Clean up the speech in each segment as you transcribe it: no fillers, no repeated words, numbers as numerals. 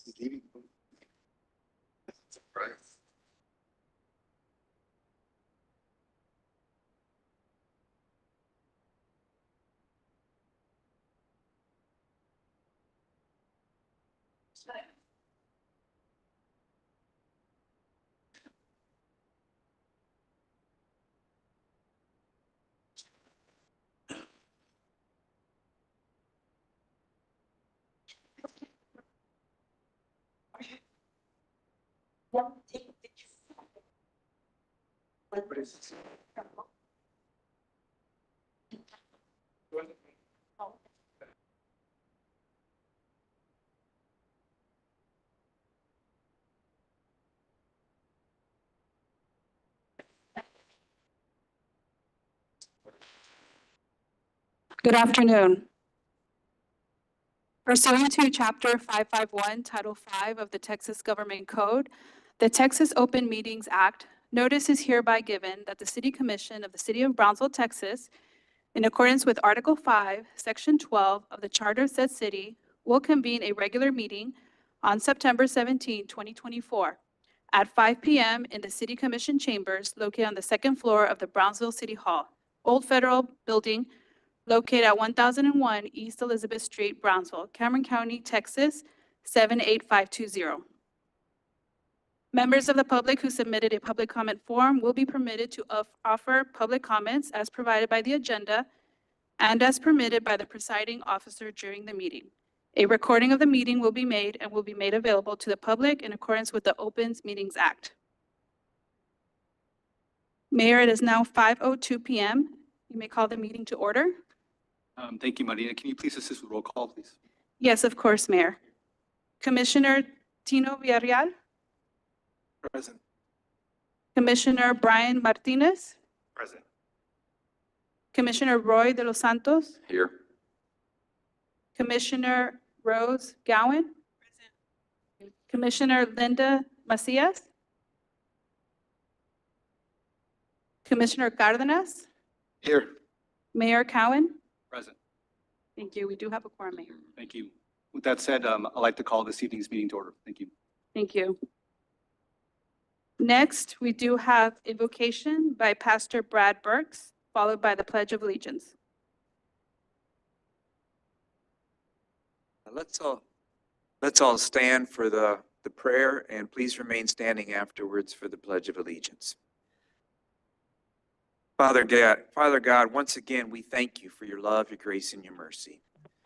What is this? Good afternoon. Pursuant to Chapter 551, Title 5 of the Texas Government Code, the Texas Open Meetings Act, notice is hereby given that the City Commission of the City of Brownsville, Texas, in accordance with Article 5, Section 12 of the Charter of said city, will convene a regular meeting on September 17, 2024, at 5 p.m. in the City Commission chambers located on the second floor of the Brownsville City Hall, Old Federal Building, located at 1001 East Elizabeth Street, Brownsville, Cameron County, Texas, 78520. Members of the public who submitted a public comment form will be permitted to offer public comments as provided by the agenda and as permitted by the presiding officer during the meeting. A recording of the meeting will be made and will be made available to the public in accordance with the Open Meetings Act. Mayor, it is now 5:02 p.m. You may call the meeting to order. Thank you, Marina. Can you please assist with roll call, please? Yes, of course, Mayor. Commissioner Tino Villarreal, Present. Commissioner Brian Martinez, Present. Commissioner Roy de los Santos, Here. Commissioner Rose Gowen, Commissioner Linda Macias, Commissioner Cardenas, Here. Mayor Cowan. Present. Thank you. We do have a quorum, Mayor. Thank you. With that said, I'd like to call this evening's meeting to order. Thank you. Thank you. Next, we do have invocation by Pastor Brad Burks, followed by the Pledge of Allegiance. Let's all stand for the prayer, and please remain standing afterwards for the Pledge of Allegiance. Father God, once again, we thank you for your love, your grace, and your mercy.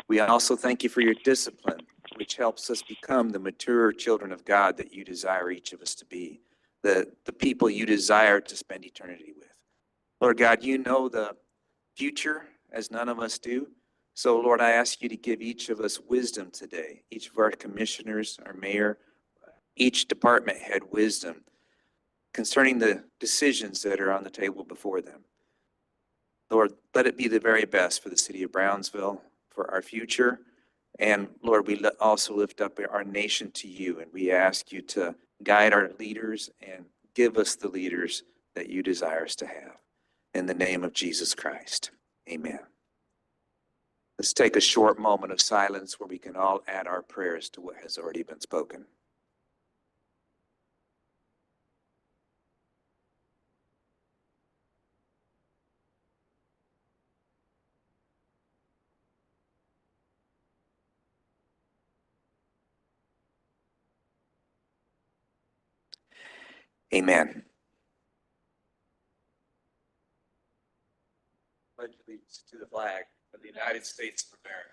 We also thank you for your discipline, which helps us become the mature children of God that you desire each of us to be, the people you desire to spend eternity with. Lord God, you know the future as none of us do. So, Lord, I ask you to give each of us wisdom today, each of our commissioners, our mayor, each department head wisdom concerning the decisions that are on the table before them. Lord, let it be the very best for the city of Brownsville, for our future. And Lord, we also lift up our nation to you, and we ask you to guide our leaders and give us the leaders that you desire us to have. In the name of Jesus Christ, amen. Let's take a short moment of silence where we can all add our prayers to what has already been spoken. Amen. Pledge allegiance to the flag of the United States of America,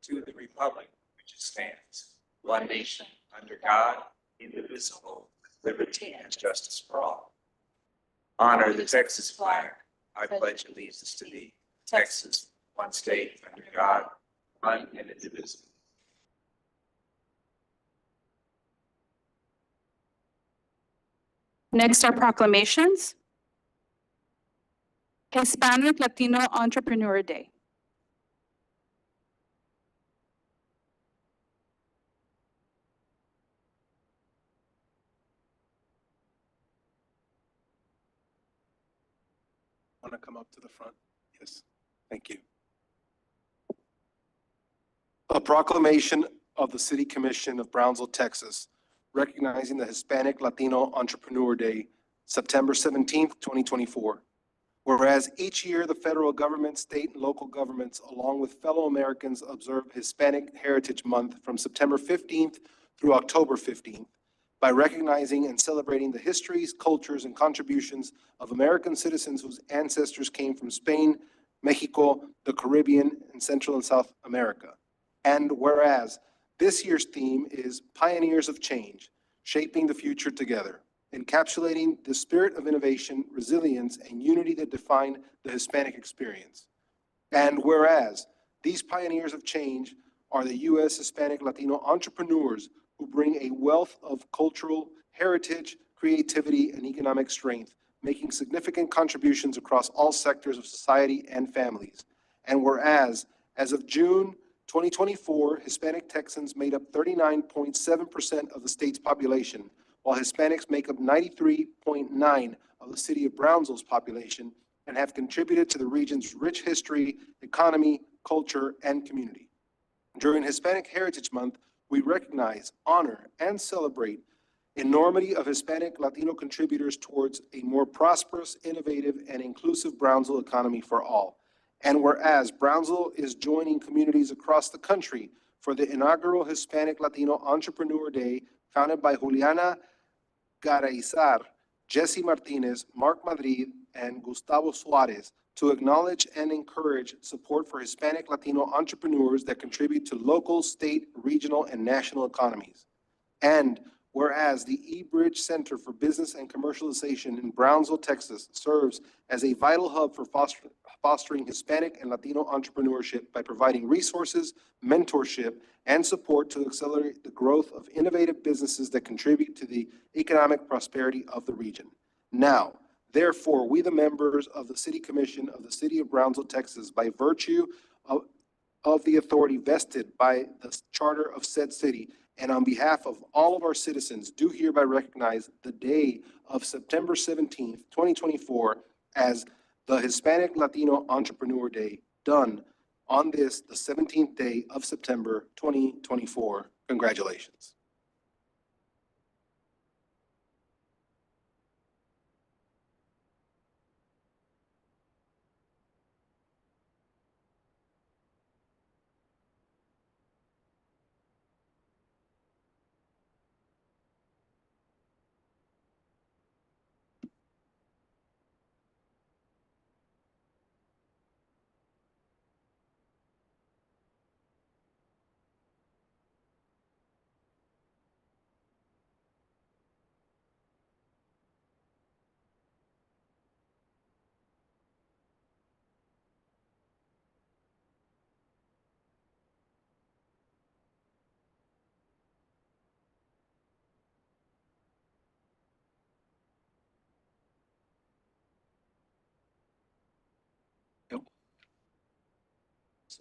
to the republic which stands, one nation, under God, indivisible, with liberty and justice for all. Honor the Texas flag. I pledge allegiance to thee, Texas, one state, under God, one and indivisible. Next are proclamations. Hispanic Latino Entrepreneur Day. Want to come up to the front? Yes. Thank you. A proclamation of the City Commission of Brownsville, Texas, recognizing the Hispanic Latino Entrepreneur Day, September 17th, 2024. Whereas each year the federal government, state, and local governments, along with fellow Americans, observe Hispanic Heritage Month from September 15th through October 15th by recognizing and celebrating the histories, cultures, and contributions of American citizens whose ancestors came from Spain, Mexico, the Caribbean, and Central and South America. And whereas this year's theme is Pioneers of Change, Shaping the Future Together, encapsulating the spirit of innovation, resilience, and unity that define the Hispanic experience. And whereas these pioneers of change are the U.S. Hispanic Latino entrepreneurs who bring a wealth of cultural heritage, creativity, and economic strength, making significant contributions across all sectors of society and families. And whereas, as of June 2024, Hispanic Texans made up 39.7% of the state's population, while Hispanics make up 93.9% of the city of Brownsville's population and have contributed to the region's rich history, economy, culture, and community. During Hispanic Heritage Month, we recognize, honor, and celebrate enormity of Hispanic Latino contributors towards a more prosperous, innovative, and inclusive Brownsville economy for all. And whereas Brownsville is joining communities across the country for the inaugural Hispanic Latino Entrepreneur Day, founded by Juliana Garaizar, Jesse Martinez, Mark Madrid, and Gustavo Suarez, to acknowledge and encourage support for Hispanic Latino entrepreneurs that contribute to local, state, regional, and national economies. And whereas the eBridge Center for Business and Commercialization in Brownsville, Texas, serves as a vital hub for fostering Hispanic and Latino entrepreneurship by providing resources, mentorship, and support to accelerate the growth of innovative businesses that contribute to the economic prosperity of the region. Now, therefore, we, the members of the City Commission of the City of Brownsville, Texas, by virtue of the authority vested by the charter of said city, and on behalf of all of our citizens, do hereby recognize the day of September 17th, 2024, as the Hispanic Latino Entrepreneur Day, done on this, the 17th day of September, 2024. Congratulations.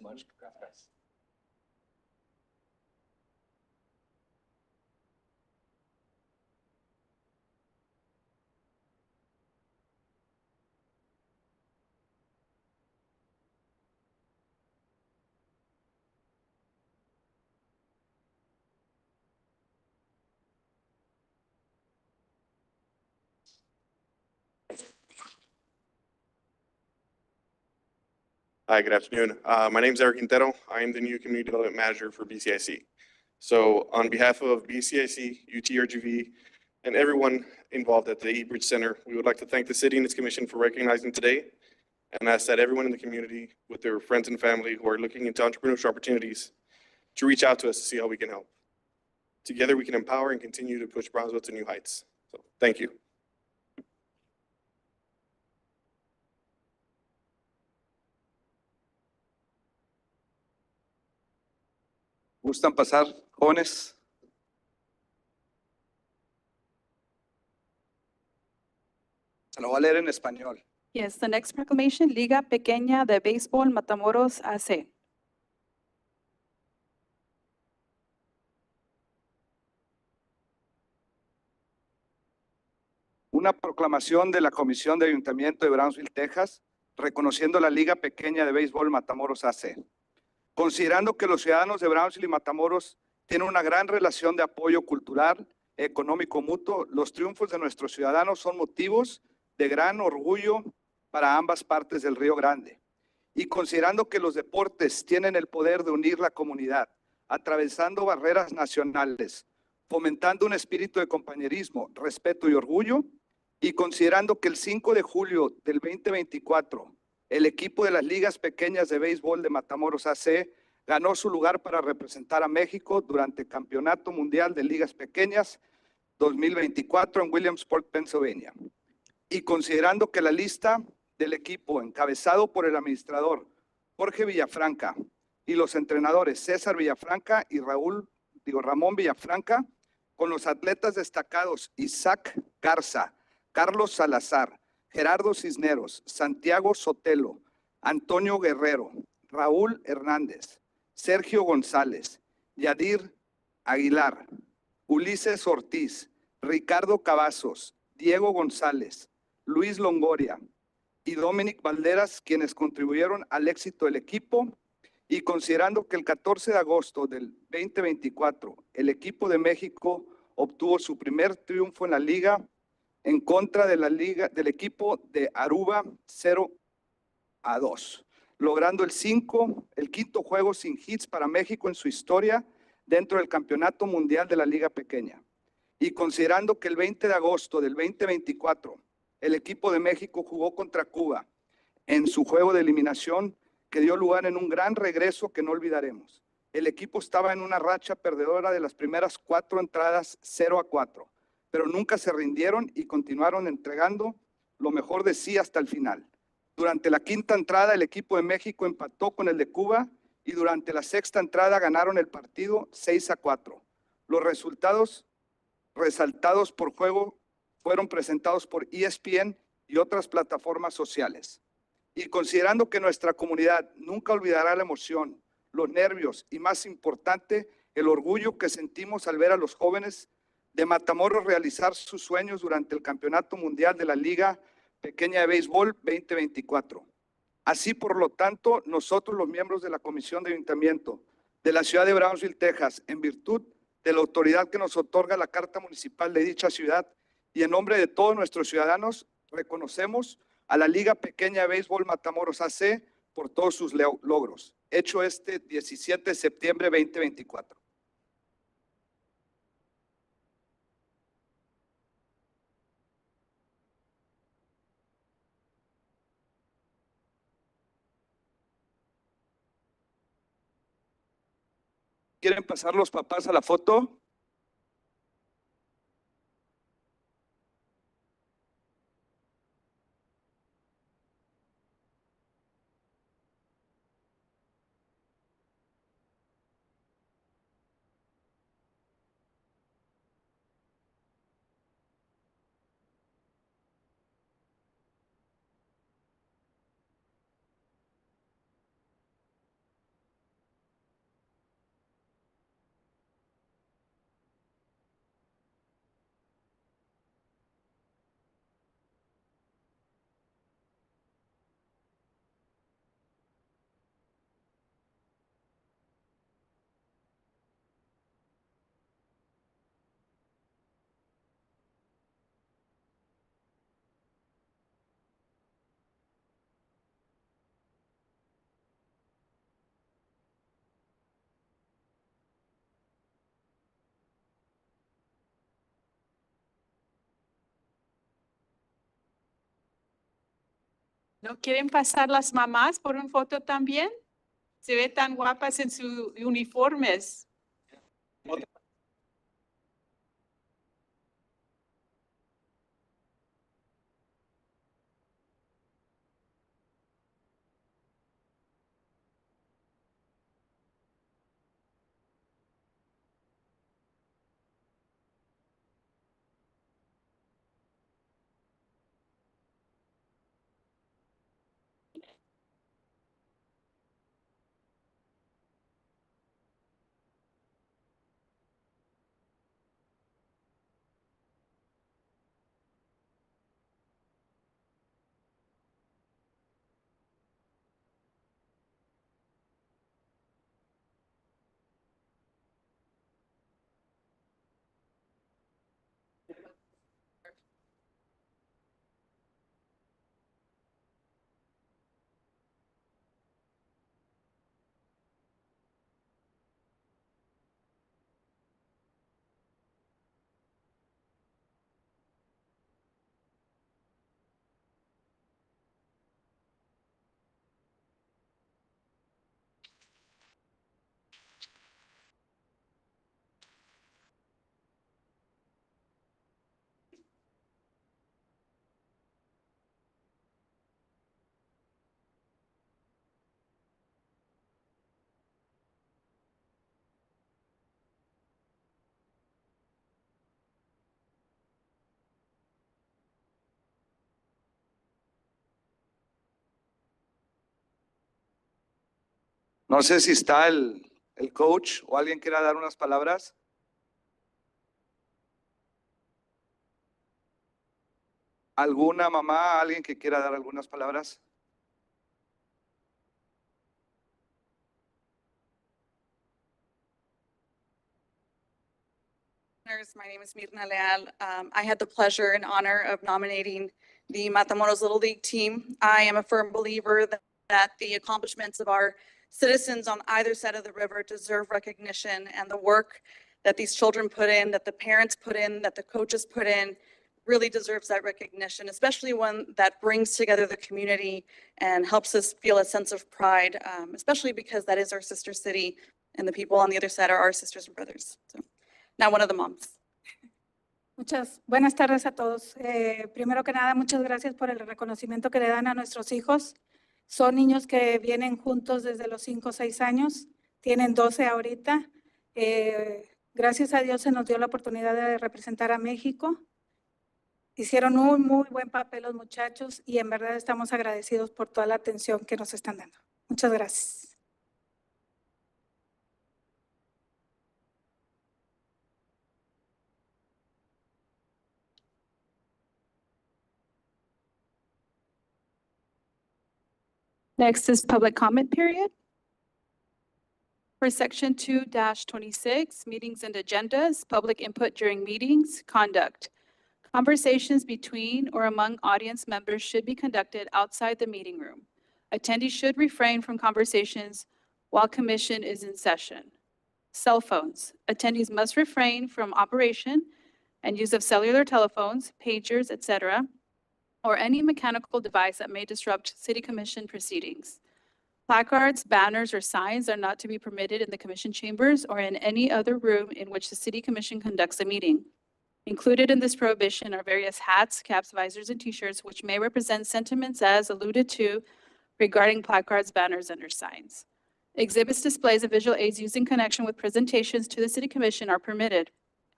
Much. Gracias. Hi, good afternoon. My name is Eric Quintero. I am the new Community Development Manager for BCIC. So on behalf of BCIC, UTRGV, and everyone involved at the eBridge Center, we would like to thank the city and its commission for recognizing today, and ask that everyone in the community with their friends and family who are looking into entrepreneurial opportunities to reach out to us to see how we can help. Together we can empower and continue to push Brownsville to new heights. So thank you. ¿Gustan pasar, jóvenes? Se lo voy a leer en español. Yes, the next proclamation, Liga Pequeña de Béisbol Matamoros AC. Una proclamación de la Comisión de Ayuntamiento de Brownsville, Texas, reconociendo la Liga Pequeña de Béisbol Matamoros AC. Considerando que los ciudadanos de Brownsville y Matamoros tiene una gran relación de apoyo cultural, económico mutuo. Los triunfos de nuestros ciudadanos son motivos de gran orgullo para ambas partes del Río Grande. Y considerando que los deportes tienen el poder de unir la comunidad, atravesando barreras nacionales, fomentando un espíritu de compañerismo, respeto y orgullo, y considerando que el 5 de julio del 2024, el equipo de las ligas pequeñas de béisbol de Matamoros AC ganó su lugar para representar a México durante el Campeonato Mundial de Ligas Pequeñas 2024 en Williamsport, Pennsylvania. Y considerando que la lista del equipo encabezado por el administrador Jorge Villafranca y los entrenadores César Villafranca y Ramón Villafranca, con los atletas destacados Isaac Garza, Carlos Salazar, Gerardo Cisneros, Santiago Sotelo, Antonio Guerrero, Raúl Hernández, Sergio González, Yadir Aguilar, Ulises Ortiz, Ricardo Cavazos, Diego González, Luis Longoria y Dominic Valderas, quienes contribuyeron al éxito del equipo, y considerando que el 14 de agosto del 2024 el equipo de México obtuvo su primer triunfo en la liga en contra de del equipo de Aruba 0-2, logrando el quinto juego sin hits para México en su historia dentro del Campeonato Mundial de la Liga Pequeña. Y considerando que el 20 de agosto del 2024 el equipo de México jugó contra Cuba en su juego de eliminación, que dio lugar en un gran regreso que no olvidaremos. El equipo estaba en una racha perdedora de las primeras 4 entradas 0-4, pero nunca se rindieron y continuaron entregando lo mejor de sí hasta el final. Durante la quinta entrada el equipo de México empató con el de Cuba y durante la sexta entrada ganaron el partido 6-4. Los resultados resaltados por juego fueron presentados por ESPN y otras plataformas sociales. Y considerando que nuestra comunidad nunca olvidará la emoción, los nervios y, más importante, el orgullo que sentimos al ver a los jóvenes de Matamoros realizar sus sueños durante el Campeonato Mundial de la Liga Pequeña de Béisbol 2024. Así, por lo tanto, nosotros, los miembros de la Comisión de Ayuntamiento de la ciudad de Brownsville, Texas, en virtud de la autoridad que nos otorga la Carta Municipal de dicha ciudad y en nombre de todos nuestros ciudadanos, reconocemos a la Liga Pequeña de Béisbol Matamoros AC por todos sus logros, hecho este 17 de septiembre 2024. ¿Quieren pasar los papás a la foto? ¿No quieren pasar las mamás por una foto también? Se ven tan guapas en sus uniformes. No sé si está el coach o alguien quiera dar unas palabras. ¿Alguna mamá, alguien que quiera dar algunas palabras? My name is Mirna Leal. I had the pleasure and honor of nominating the Matamoros Little League team. I am a firm believer that the accomplishments of our citizens on either side of the river deserve recognition, and the work that these children put in, that the parents put in, that the coaches put in, really deserves that recognition, especially one that brings together the community and helps us feel a sense of pride, especially because that is our sister city and the people on the other side are our sisters and brothers. So. Now one of the moms. Muchas buenas tardes a todos. Primero que nada, muchas gracias por el reconocimiento que le dan a nuestros hijos. Son niños que vienen juntos desde los 5 o 6 años, tienen 12 ahorita. Gracias a Dios se nos dio la oportunidad de representar a México. Hicieron un muy buen papel los muchachos y en verdad estamos agradecidos por toda la atención que nos están dando. Muchas gracias. Next is public comment period. For section 2-26, meetings and agendas, public input during meetings, conduct. Conversations between or among audience members should be conducted outside the meeting room. Attendees should refrain from conversations while commission is in session. Cell phones. Attendees must refrain from operation and use of cellular telephones, pagers, etc., or any mechanical device that may disrupt city commission proceedings. Placards, banners, or signs are not to be permitted in the commission chambers or in any other room in which the city commission conducts a meeting. Included in this prohibition are various hats, caps, visors, and t-shirts which may represent sentiments as alluded to regarding placards, banners, and or signs. Exhibits, displays, and visual aids used in connection with presentations to the city commission are permitted.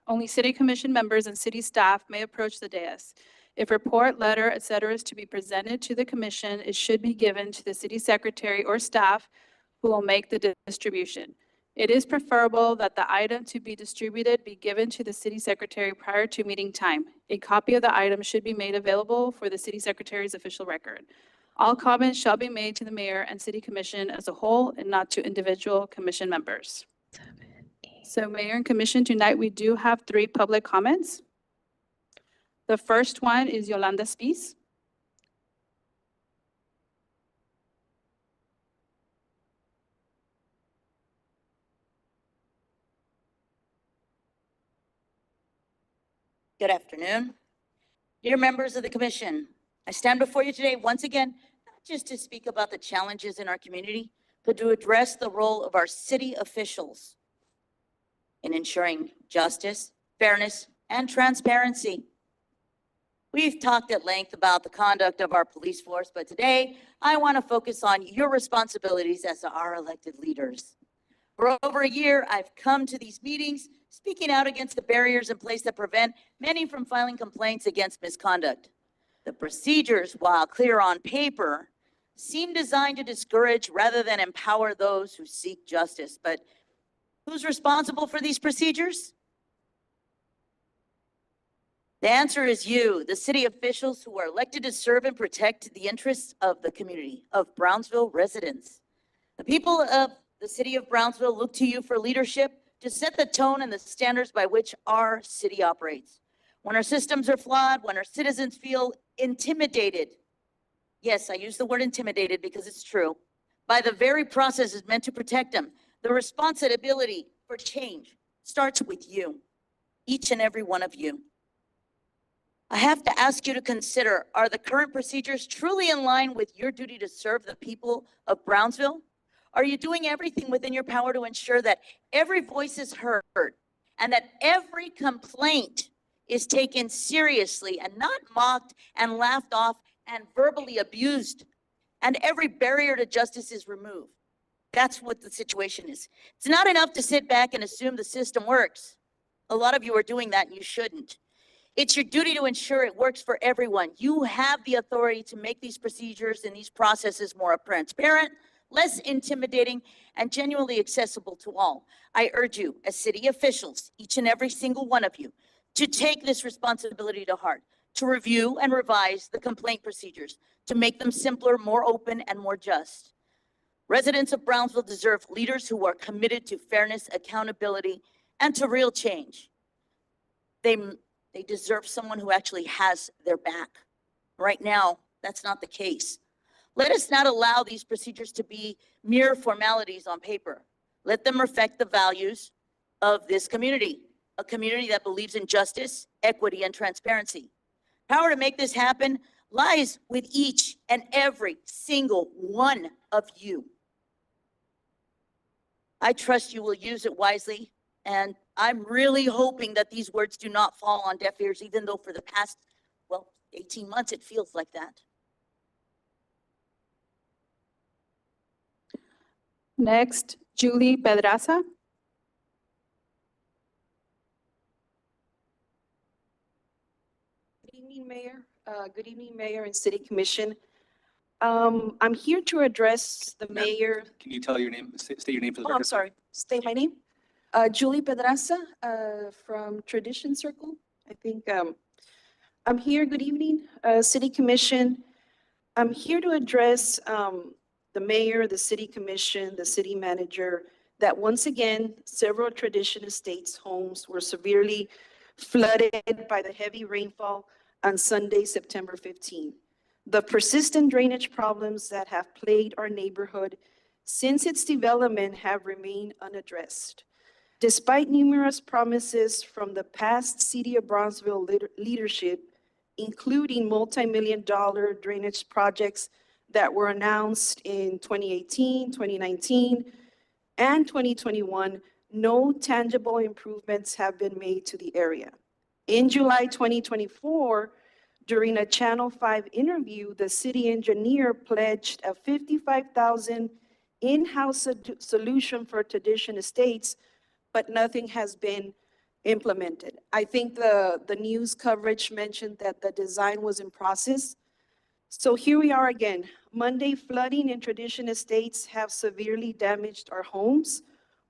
Only city commission members and city staff may approach the dais. If report, letter, etc. is to be presented to the commission, it should be given to the city secretary or staff who will make the distribution. It is preferable that the item to be distributed be given to the city secretary prior to meeting time. A copy of the item should be made available for the city secretary's official record. All comments shall be made to the mayor and city commission as a whole and not to individual commission members. So mayor and commission, tonight we do have 3 public comments. The first one is Yolanda Spies. Good afternoon. Dear members of the commission, I stand before you today once again, not just to speak about the challenges in our community, but to address the role of our city officials in ensuring justice, fairness, and transparency. We've talked at length about the conduct of our police force, but today I want to focus on your responsibilities as our elected leaders. For over a year, I've come to these meetings speaking out against the barriers in place that prevent many from filing complaints against misconduct. The procedures, while clear on paper, seem designed to discourage rather than empower those who seek justice. But who's responsible for these procedures? The answer is you, the city officials who are elected to serve and protect the interests of the community, of Brownsville residents. The people of the city of Brownsville look to you for leadership to set the tone and the standards by which our city operates. When our systems are flawed, when our citizens feel intimidated, yes, I use the word intimidated because it's true, by the very processes meant to protect them, the responsibility for change starts with you, each and every one of you. I have to ask you to consider, are the current procedures truly in line with your duty to serve the people of Brownsville? Are you doing everything within your power to ensure that every voice is heard and that every complaint is taken seriously and not mocked and laughed off and verbally abused, and every barrier to justice is removed? That's what the situation is. It's not enough to sit back and assume the system works. A lot of you are doing that and you shouldn't. It's your duty to ensure it works for everyone. You have the authority to make these procedures and these processes more transparent, less intimidating, and genuinely accessible to all. I urge you, as city officials, each and every single one of you, to take this responsibility to heart, to review and revise the complaint procedures, to make them simpler, more open, and more just. Residents of Brownsville deserve leaders who are committed to fairness, accountability, and to real change. They deserve someone who actually has their back. Right now, that's not the case. Let us not allow these procedures to be mere formalities on paper. Let them reflect the values of this community, a community that believes in justice, equity, and transparency. Power to make this happen lies with each and every single one of you. I trust you will use it wisely, and I'm really hoping that these words do not fall on deaf ears, even though for the past, 18 months, it feels like that. Next, Julie Pedraza. Good evening, Mayor. Good evening, Mayor and City Commission. I'm here to address the Ma'am, mayor. Can you tell your name, state your name for the Oh, I'm record? sorry. State my name. Julie Pedraza from Tradition Circle. I think I'm here. Good evening, City Commission. I'm here to address the mayor, the City Commission, the city manager, that once again, several Tradition Estates homes were severely flooded by the heavy rainfall on Sunday, September 15. The persistent drainage problems that have plagued our neighborhood since its development have remained unaddressed. Despite numerous promises from the past City of Brownsville leadership, including multi-million-dollar drainage projects that were announced in 2018, 2019, and 2021, no tangible improvements have been made to the area. In July 2024, during a Channel 5 interview, the city engineer pledged a $55,000 in-house solution for Tradition Estates, but nothing has been implemented. I think the news coverage mentioned that the design was in process. So here we are again. Monday, flooding in Tradition Estates have severely damaged our homes.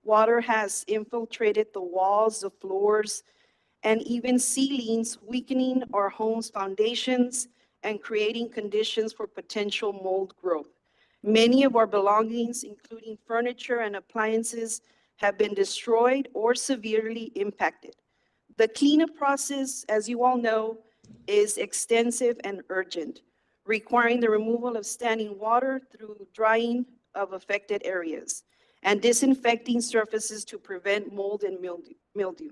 Water has infiltrated the walls, the floors, and even ceilings, weakening our homes' foundations and creating conditions for potential mold growth. Many of our belongings, including furniture and appliances, have been destroyed or severely impacted. The cleanup process, as you all know, is extensive and urgent, requiring the removal of standing water through drying of affected areas and disinfecting surfaces to prevent mold and mildew.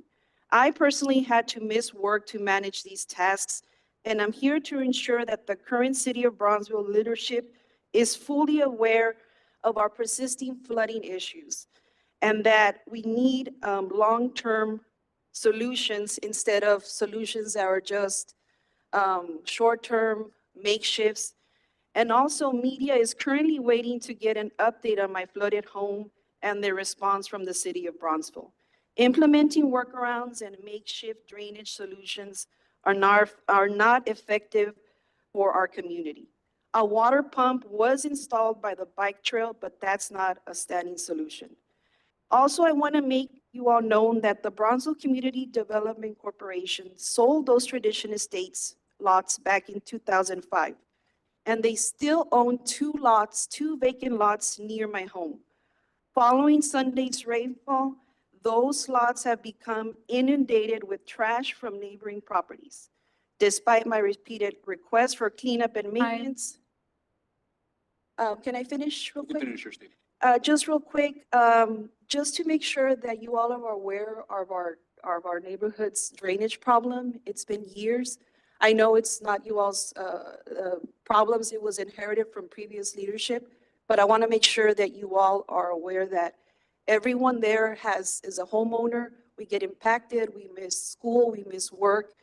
I personally had to miss work to manage these tasks, and I'm here to ensure that the current City of Brownsville leadership is fully aware of our persisting flooding issues and that we need long-term solutions instead of solutions that are just short-term makeshifts. And also, media is currently waiting to get an update on my flooded home and the response from the City of Brownsville. Implementing workarounds and makeshift drainage solutions are not effective for our community. A water pump was installed by the bike trail, but that's not a standing solution. Also, I want to make you all know that the Brownsville Community Development Corporation sold those Tradition Estates lots back in 2005, and they still own two vacant lots near my home. Following Sunday's rainfall, those lots have become inundated with trash from neighboring properties. Despite my repeated requests for cleanup and maintenance. Can I finish real quick? Finish your statement. Just real quick, just to make sure that you all are aware of our neighborhood's drainage problem. It's been years. I know it's not you all's problems. It was inherited from previous leadership, but I want to make sure that you all are aware that everyone there is a homeowner. We get impacted. We miss school. We miss work.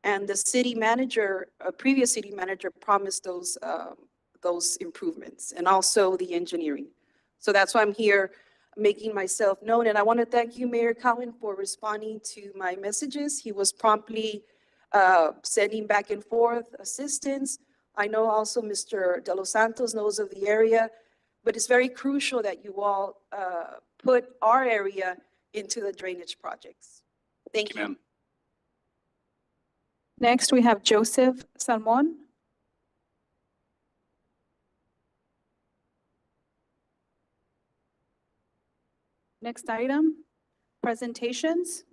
And the city manager, a previous city manager, promised those improvements and also the engineering. So that's why I'm here making myself known. And I want to thank you, Mayor Cowan, for responding to my messages. He was promptly sending back and forth assistance. I know also Mr. De Los Santos knows of the area. but it's very crucial that you all put our area into the drainage projects. Thank you. Ma'am. Next, we have Joseph Salmon. Next item, presentations.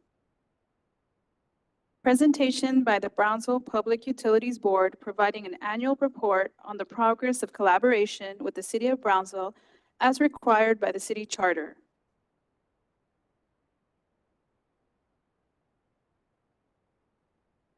Presentation by the Brownsville Public Utilities Board providing an annual report on the progress of collaboration with the City of Brownsville as required by the city charter.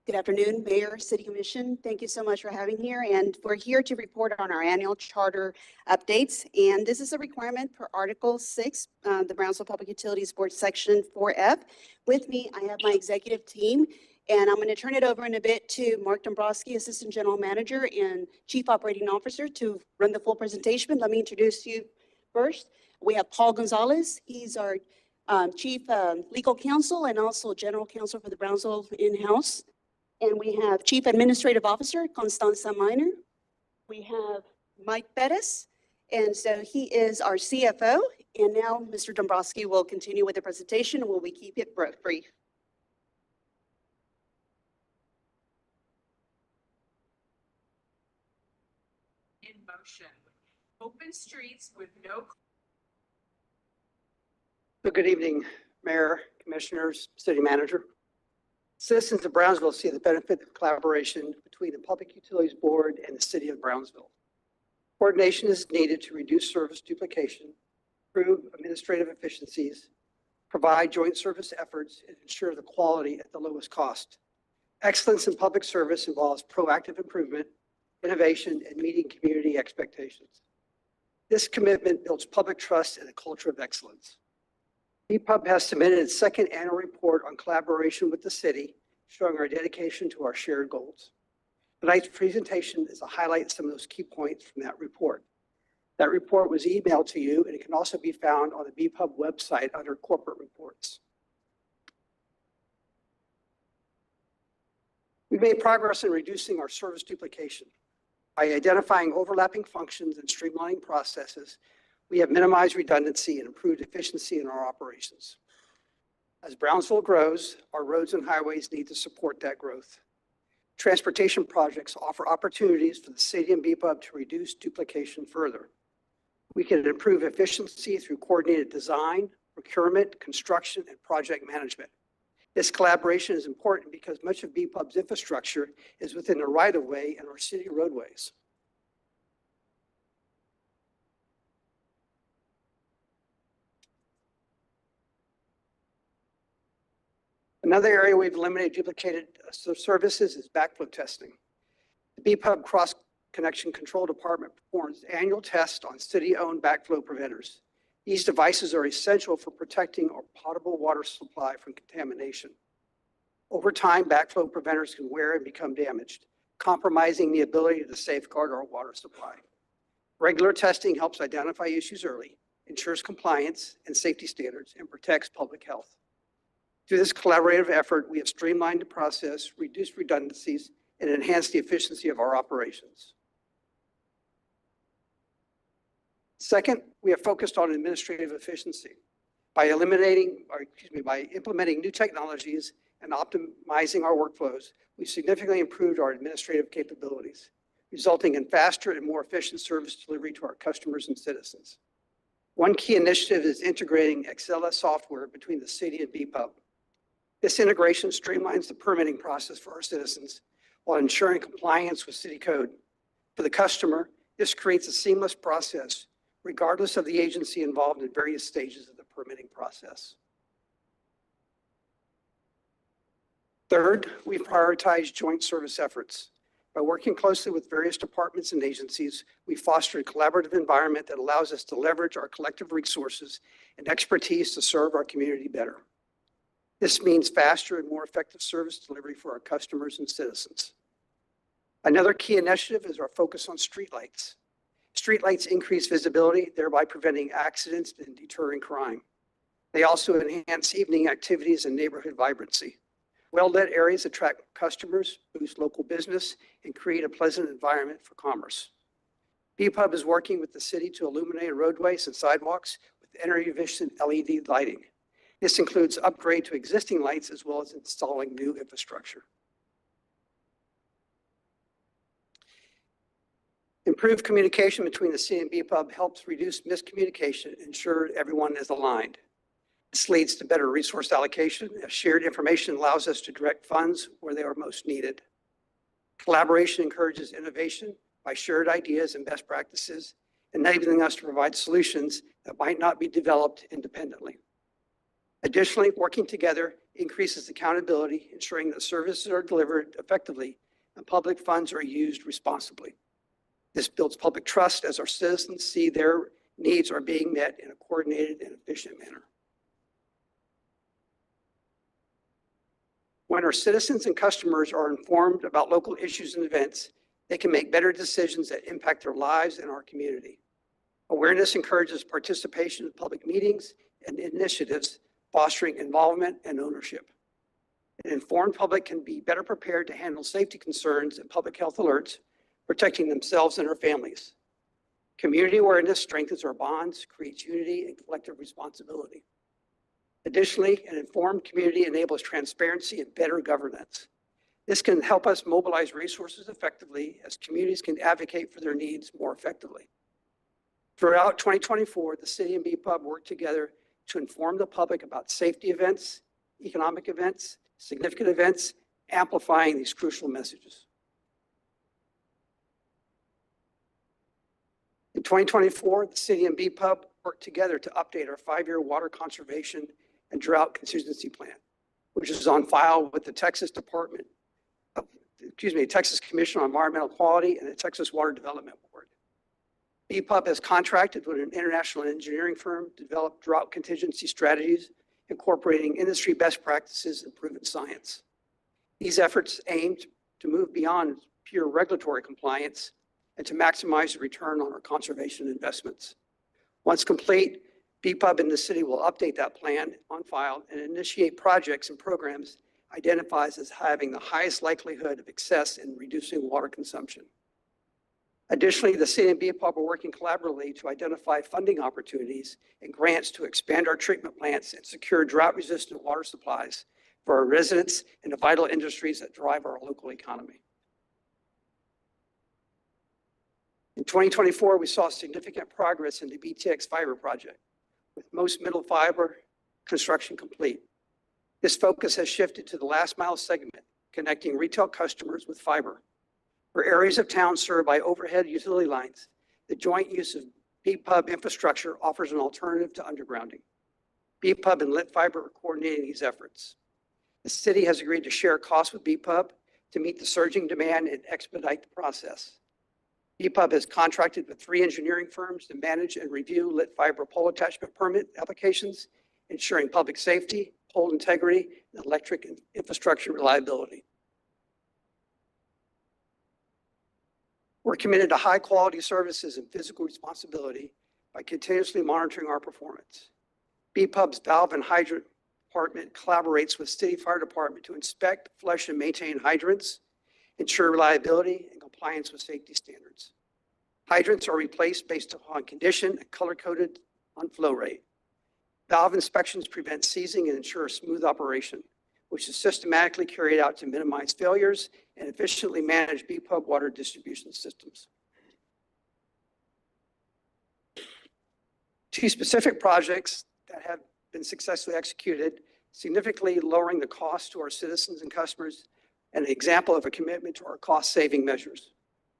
Good afternoon, Mayor, City Commission. Thank you so much for having here. And we're here to report on our annual charter updates. And this is a requirement per Article 6, the Brownsville Public Utilities Board Section 4F. With me, I have my executive team, and I'm going to turn it over in a bit to Mark Dombrowski, Assistant General Manager and Chief Operating Officer, to run the full presentation. Let me introduce you first. We have Paul Gonzalez. He's our Chief Legal Counsel and also General Counsel for the Brownsville in-house. And we have Chief Administrative Officer, Constanza Miner. We have Mike Bettis, and so he is our CFO. And now Mr. Dombrowski will continue with the presentation. Will we keep it brief? In motion, open streets with no. Good evening, Mayor, Commissioners, City Manager. Citizens of Brownsville see the benefit of collaboration between the Public Utilities Board and the City of Brownsville. Coordination is needed to reduce service duplication, improve administrative efficiencies, provide joint service efforts, and ensure the quality at the lowest cost. Excellence in public service involves proactive improvement, innovation, and meeting community expectations. This commitment builds public trust and a culture of excellence. BPUB has submitted its second annual report on collaboration with the city, showing our dedication to our shared goals. Tonight's presentation is a highlight of some of those key points from that report. That report was emailed to you, and it can also be found on the BPUB website under corporate reports. We've made progress in reducing our service duplication. By identifying overlapping functions and streamlining processes, we have minimized redundancy and improved efficiency in our operations. As Brownsville grows, our roads and highways need to support that growth. Transportation projects offer opportunities for the city and BPUB to reduce duplication further. We can improve efficiency through coordinated design, procurement, construction, and project management. This collaboration is important because much of BPUB's infrastructure is within the right-of-way and our city roadways. Another area we've eliminated duplicated services is backflow testing. The BPUB Cross Connection Control Department performs annual tests on city-owned backflow preventers. These devices are essential for protecting our potable water supply from contamination. Over time, backflow preventers can wear and become damaged, compromising the ability to safeguard our water supply. Regular testing helps identify issues early, ensures compliance and safety standards, and protects public health. Through this collaborative effort, we have streamlined the process, reduced redundancies, and enhanced the efficiency of our operations. Second, we have focused on administrative efficiency. By implementing new technologies and optimizing our workflows, we've significantly improved our administrative capabilities, resulting in faster and more efficient service delivery to our customers and citizens. One key initiative is integrating Excel software between the city and BPUB. This integration streamlines the permitting process for our citizens while ensuring compliance with city code. For the customer, this creates a seamless process, regardless of the agency involved in various stages of the permitting process. Third, we've prioritized joint service efforts. By working closely with various departments and agencies, we foster a collaborative environment that allows us to leverage our collective resources and expertise to serve our community better. This means faster and more effective service delivery for our customers and citizens. Another key initiative is our focus on streetlights. Streetlights increase visibility, thereby preventing accidents and deterring crime. They also enhance evening activities and neighborhood vibrancy. Well-lit areas attract customers, boost local business, and create a pleasant environment for commerce. BPUB is working with the city to illuminate roadways and sidewalks with energy-efficient LED lighting. This includes upgrade to existing lights as well as installing new infrastructure. Improved communication between the city and BPUB helps reduce miscommunication and ensure everyone is aligned. This leads to better resource allocation, as shared information allows us to direct funds where they are most needed. Collaboration encourages innovation by shared ideas and best practices, enabling us to provide solutions that might not be developed independently. Additionally, working together increases accountability, ensuring that services are delivered effectively and public funds are used responsibly. This builds public trust as our citizens see their needs are being met in a coordinated and efficient manner. When our citizens and customers are informed about local issues and events, they can make better decisions that impact their lives and our community. Awareness encourages participation in public meetings and initiatives, fostering involvement and ownership. An informed public can be better prepared to handle safety concerns and public health alerts, protecting themselves and their families. Community awareness strengthens our bonds, creates unity and collective responsibility. Additionally, an informed community enables transparency and better governance. This can help us mobilize resources effectively as communities can advocate for their needs more effectively. Throughout 2024, the city and BPUB worked together to inform the public about safety events, economic events, significant events, amplifying these crucial messages. In 2024, the city and BPUB worked together to update our 5-year water conservation and drought contingency plan, which is on file with the Texas Texas Commission on Environmental Quality and the Texas Water Development Board. BPUB has contracted with an international engineering firm to develop drought contingency strategies, incorporating industry best practices and proven science. These efforts aim to move beyond pure regulatory compliance and to maximize the return on our conservation investments. Once complete, BPUB and the city will update that plan on file and initiate projects and programs identified as having the highest likelihood of success in reducing water consumption. Additionally, the city and BPUB are working collaboratively to identify funding opportunities and grants to expand our treatment plants and secure drought-resistant water supplies for our residents and the vital industries that drive our local economy. In 2024, we saw significant progress in the BTX fiber project, with most middle fiber construction complete. This focus has shifted to the last mile segment, connecting retail customers with fiber. For areas of town served by overhead utility lines, the joint use of BPUB infrastructure offers an alternative to undergrounding. BPUB and Lit Fiber are coordinating these efforts. The city has agreed to share costs with BPUB to meet the surging demand and expedite the process. BPUB has contracted with 3 engineering firms to manage and review lit fiber pole attachment permit applications, ensuring public safety, pole integrity, and electric infrastructure reliability. We're committed to high quality services and physical responsibility by continuously monitoring our performance. BPUB's valve and hydrant department collaborates with city fire department to inspect, flush, and maintain hydrants, ensure reliability and compliance with safety standards. Hydrants are replaced based upon condition and color-coded on flow rate. Valve inspections prevent seizing and ensure smooth operation, which is systematically carried out to minimize failures and efficiently manage BPUB water distribution systems. 2 specific projects that have been successfully executed, significantly lowering the cost to our citizens and customers, and an example of a commitment to our cost-saving measures.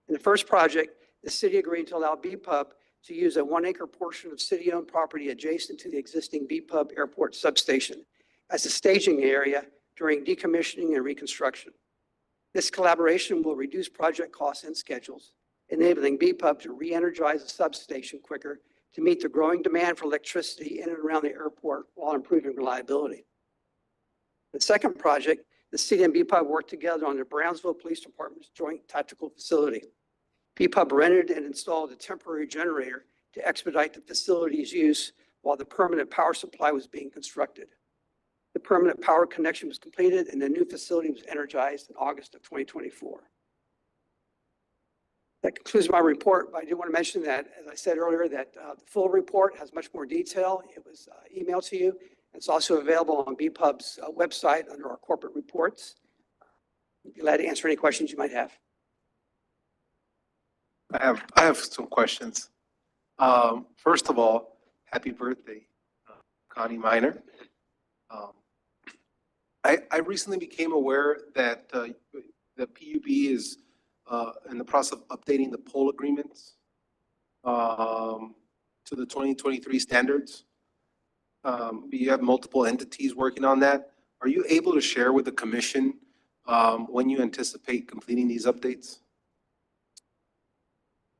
In the first project, the city agreed to allow BPUB to use a 1-acre portion of city-owned property adjacent to the existing BPUB airport substation as a staging area during decommissioning and reconstruction. This collaboration will reduce project costs and schedules, enabling BPUB to re-energize the substation quicker to meet the growing demand for electricity in and around the airport while improving reliability. The second project, the city and BPUB worked together on the Brownsville Police Department's joint tactical facility. BPUB rented and installed a temporary generator to expedite the facility's use while the permanent power supply was being constructed. The permanent power connection was completed and the new facility was energized in August of 2024. That concludes my report, but I do want to mention that, as I said earlier, that the full report has much more detail. It was emailed to you. It's also available on BPUB's website under our corporate reports. I'd be glad to answer any questions you might have. I have some questions. First of all, happy birthday, Connie Miner. I recently became aware that the PUB is in the process of updating the poll agreements to the 2023 standards. You have multiple entities working on that. Are you able to share with the commission when you anticipate completing these updates?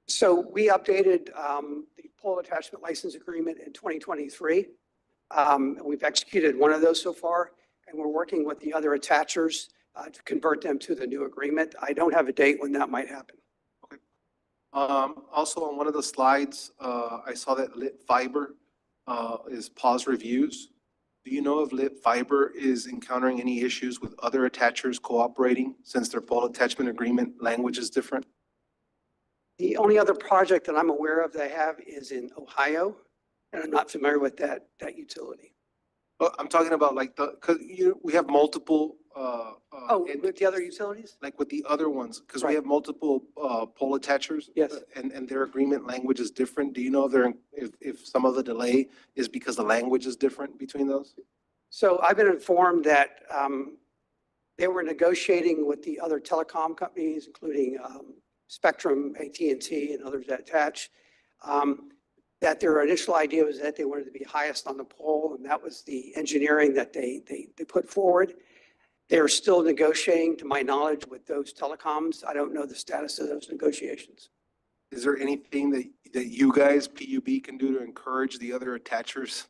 So we updated the pole attachment license agreement in 2023. We've executed one of those so far, and we're working with the other attachers to convert them to the new agreement. I don't have a date when that might happen. Okay. Also, on one of the slides, I saw that Lit Fiber is pause reviews. Do you know if Lit Fiber is encountering any issues with other attachers cooperating since their pole attachment agreement language is different? The only other project that I'm aware of they have is in Ohio, and I'm not familiar with that utility. Well, I'm talking about like because we have multiple. With the other utilities? Like with the other ones, because we Right. have multiple pole attachers. Yes. And their agreement language is different. Do you know if some of the delay is because the language is different between those? So I've been informed that they were negotiating with the other telecom companies, including Spectrum, AT&T, and others that attach, that their initial idea was that they wanted to be highest on the pole, and that was the engineering that they put forward. They're still negotiating, to my knowledge, with those telecoms. I don't know the status of those negotiations. Is there anything that you guys, PUB, can do to encourage the other attachers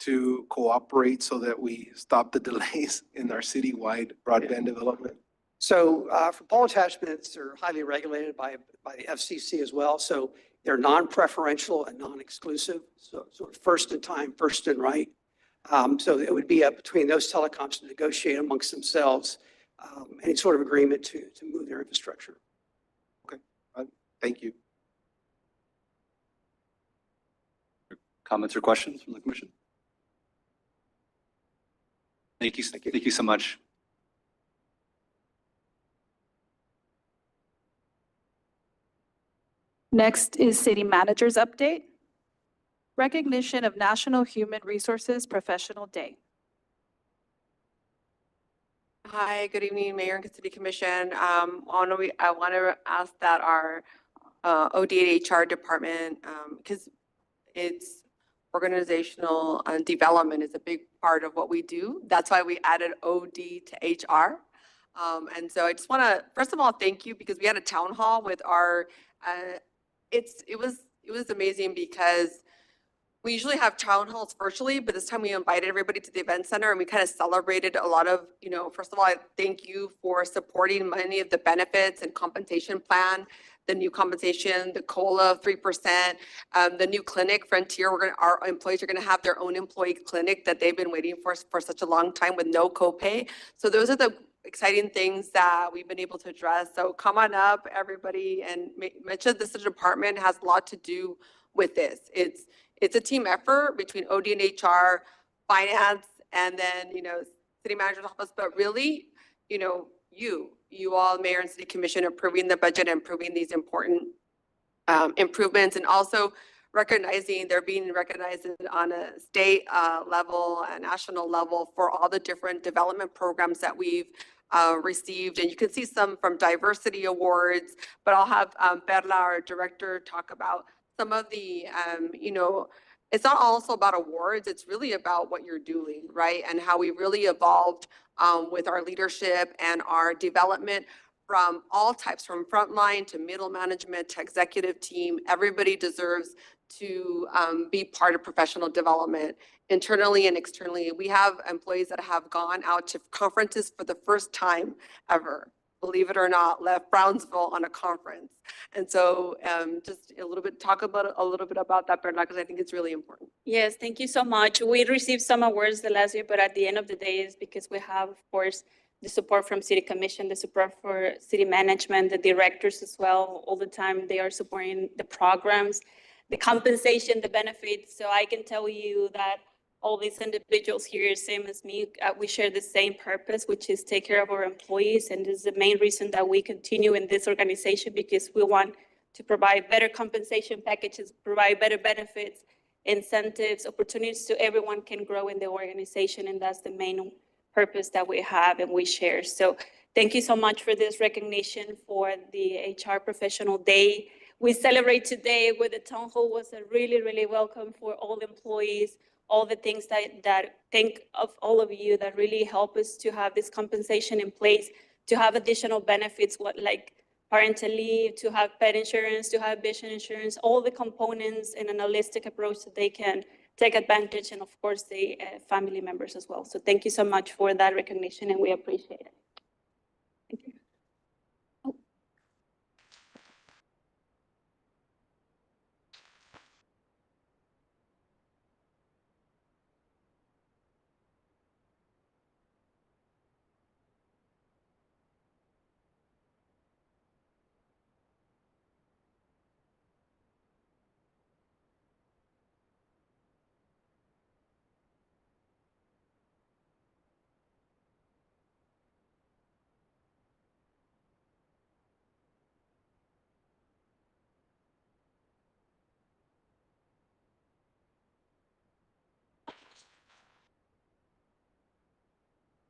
to cooperate so that we stop the delays in our citywide broadband development? So for pole attachments, they're highly regulated by the FCC as well. So they're non-preferential and non-exclusive. So first in time, first in right. So it would be up between those telecoms to negotiate amongst themselves any sort of agreement to move their infrastructure. Okay, thank you. Comments or questions from the commission? Thank you. Thank you so much. Next is city manager's update. Recognition of National Human Resources Professional Day. Hi, good evening, Mayor and City Commission. I want to ask that our OD and HR department, because it's organizational development is a big part of what we do. That's why we added OD to HR. And so I just want to, first of all, thank you, because we had a town hall with our, it was amazing because we usually have town halls virtually, but this time we invited everybody to the event center and we kind of celebrated a lot of, first of all, I thank you for supporting many of the benefits and compensation plan, the new compensation, the COLA of 3%, the new clinic, Frontier, our employees are going to have their own employee clinic that they've been waiting for such a long time with no copay. So those are the exciting things that we've been able to address. So come on up, everybody, and much of this department has a lot to do with this. It's a team effort between OD and HR, finance, and then, city manager's office, but really, you all, mayor and city commission, approving the budget and approving these important improvements, and also recognizing they're being recognized on a state level and national level for all the different development programs that we've received. And you can see some from diversity awards, but I'll have Perla, our director, talk about some of the, it's not also about awards, it's really about what you're doing, right? And how we really evolved with our leadership and our development from all types, from frontline to middle management to executive team. Everybody deserves to be part of professional development internally and externally. We have employees that have gone out to conferences for the first time ever, believe it or not, left Brownsville on a conference. And so just a little bit about that, Bernard, because I think it's really important. Yes, thank you so much. We received some awards the last year, but at the end of the day, it's because we have, of course, the support from city commission, the support for city management, the directors as well. All the time they are supporting the programs, the compensation, the benefits. So I can tell you that all these individuals here, same as me, we share the same purpose, which is take care of our employees. And this is the main reason that we continue in this organization, because we want to provide better compensation packages, provide better benefits, incentives, opportunities so everyone can grow in the organization. And that's the main purpose that we have and we share. So thank you so much for this recognition for the HR Professional Day. We celebrate today with the town hall was a really, really welcome for all employees, all the things that think of all of you that really help us to have this compensation in place, to have additional benefits, what like parental leave, to have pet insurance, to have vision insurance, all the components in an holistic approach that they can take advantage, and of course the family members as well. So thank you so much for that recognition, and we appreciate it. Thank you.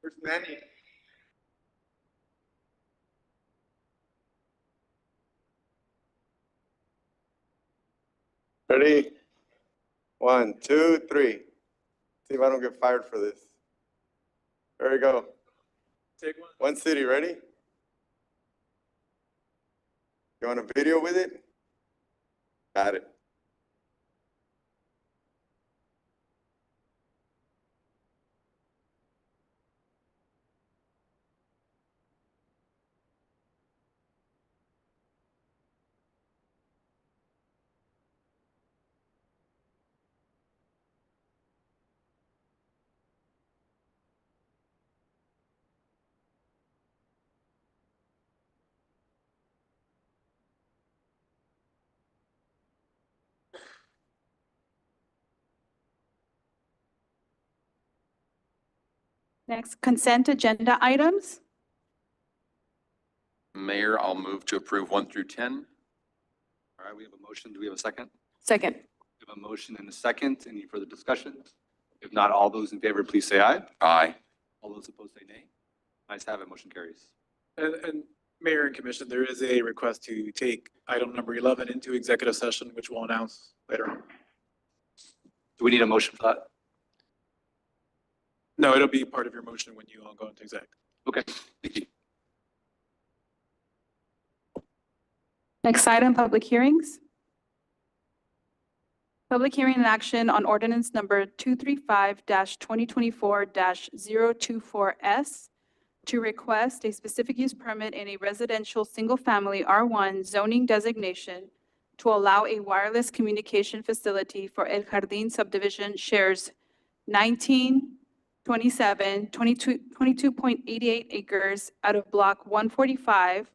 Where's Manny? Ready? 1, 2, 3. See if I don't get fired for this. There we go. Take one. One city, ready? You want a video with it? Got it. Next, consent agenda items. Mayor, I'll move to approve 1 through 10. All right, we have a motion. Do we have a second? Second. We have a motion and a second. Any further discussion? If not, all those in favor, please say aye. Aye. All those opposed say nay. Ayes have it, motion carries. And Mayor and Commission, there is a request to take item number 11 into executive session, which we'll announce later on. Do we need a motion for that? No, it'll be part of your motion when you all go into exec. Okay, thank you. Next item, public hearings. Public hearing and action on ordinance number 235-2024-024S to request a specific use permit in a residential single-family R1 zoning designation to allow a wireless communication facility for El Jardín subdivision shares 19, 27, 22.88 acres out of block 145,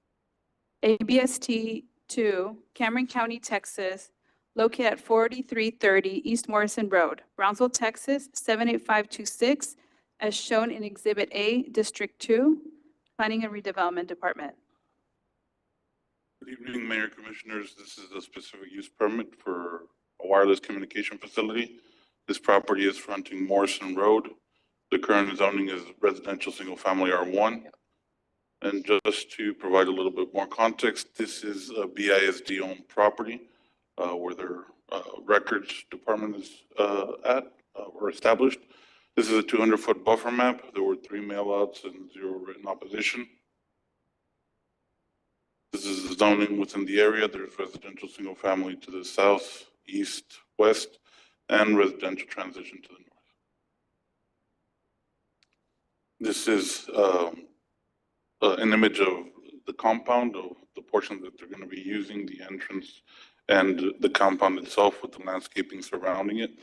ABST 2, Cameron County, Texas, located at 4330 East Morrison Road, Brownsville, Texas, 78526, as shown in Exhibit A, District 2, Planning and Redevelopment Department. Good evening, Mayor, Commissioners. This is a specific use permit for a wireless communication facility. This property is fronting Morrison Road. The current zoning is residential single-family R1. And just to provide a little bit more context, this is a BISD-owned property where their records department is or established. This is a 200-foot buffer map. There were 3 mailouts and 0 written opposition. This is the zoning within the area. There's residential single-family to the south, east, west, and residential transition to the north. This is an image of the compound, of the portion that they're going to be using, the entrance, and the compound itself with the landscaping surrounding it.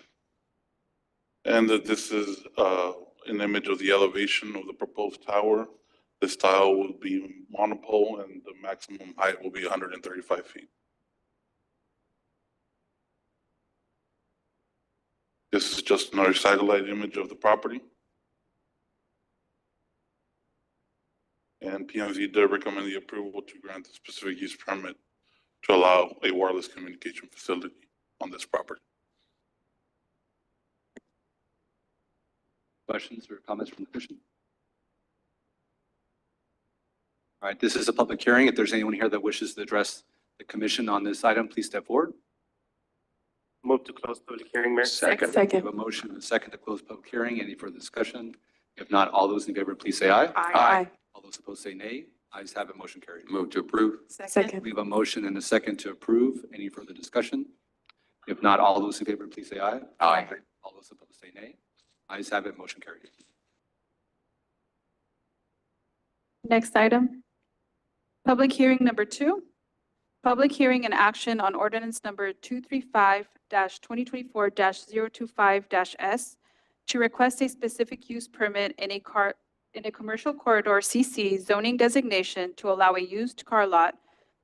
And that this is an image of the elevation of the proposed tower The style will be monopole and the maximum height will be 135 feet. This is just another satellite image of the property. And PMZ did recommend the approval to grant the specific use permit to allow a wireless communication facility on this property. Questions or comments from the commission? All right, this is a public hearing. If there's anyone here that wishes to address the commission on this item, please step forward. Move to close public hearing, Mayor. Second. We have a motion and a second to close public hearing. Any further discussion? If not, all those in favor, please say aye. Aye. All those opposed say nay. Ayes have it, motion carried. Move to approve. Second. We have a motion and a second to approve. Any further discussion? If not, all those in favor, please say aye. Aye. All those opposed say nay. Ayes have it, motion carried. Next item. Public hearing number 2. Public hearing and action on ordinance number 235-2024-025-S to request a specific use permit in a commercial corridor CC zoning designation to allow a used car lot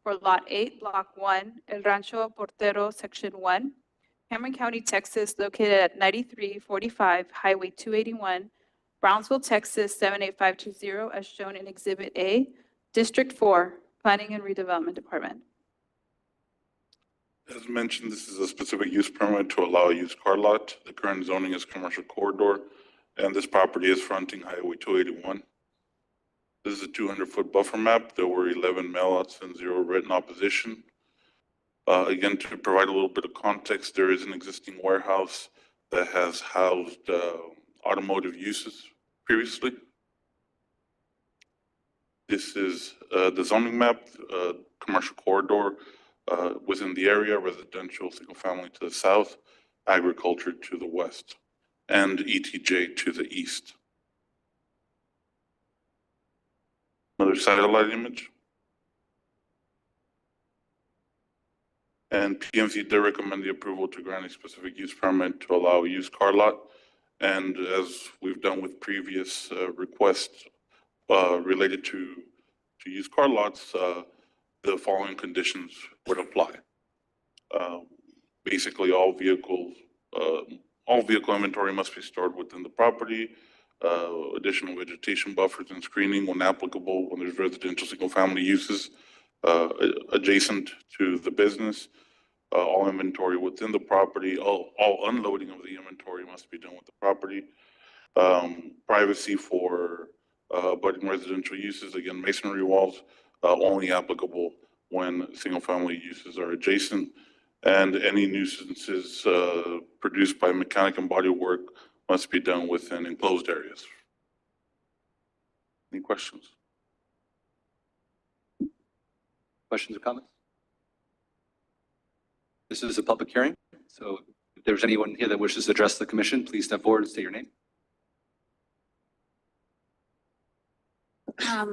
for Lot 8, Block 1, El Rancho Portero, Section 1, Cameron County, Texas, located at 9345 Highway 281, Brownsville, Texas 78520, as shown in Exhibit A, District 4, Planning and Redevelopment Department. As mentioned, this is a specific use permit to allow a used car lot. The current zoning is commercial corridor, and this property is fronting Highway 281. This is a 200-foot buffer map. There were 11 mailouts and 0 written opposition. Again, to provide a little bit of context, there is an existing warehouse that has housed automotive uses previously. This is the zoning map, commercial corridor within the area, residential, single family to the south, agriculture to the west, and ETJ to the east. Another satellite image. And PMC did recommend the approval to grant a specific use permit to allow a used car lot. And as we've done with previous requests related to used car lots, the following conditions would apply. Basically, all vehicle inventory must be stored within the property. Additional vegetation buffers and screening when applicable when there's residential single-family uses adjacent to the business. All inventory within the property, all unloading of the inventory must be done with the property. Privacy for abutting residential uses, again, masonry walls, only applicable when single-family uses are adjacent. And any nuisances produced by mechanic and body work must be done within enclosed areas. Any questions? Questions or comments? This is a public hearing, so if there's anyone here that wishes to address the commission, please step forward and state your name.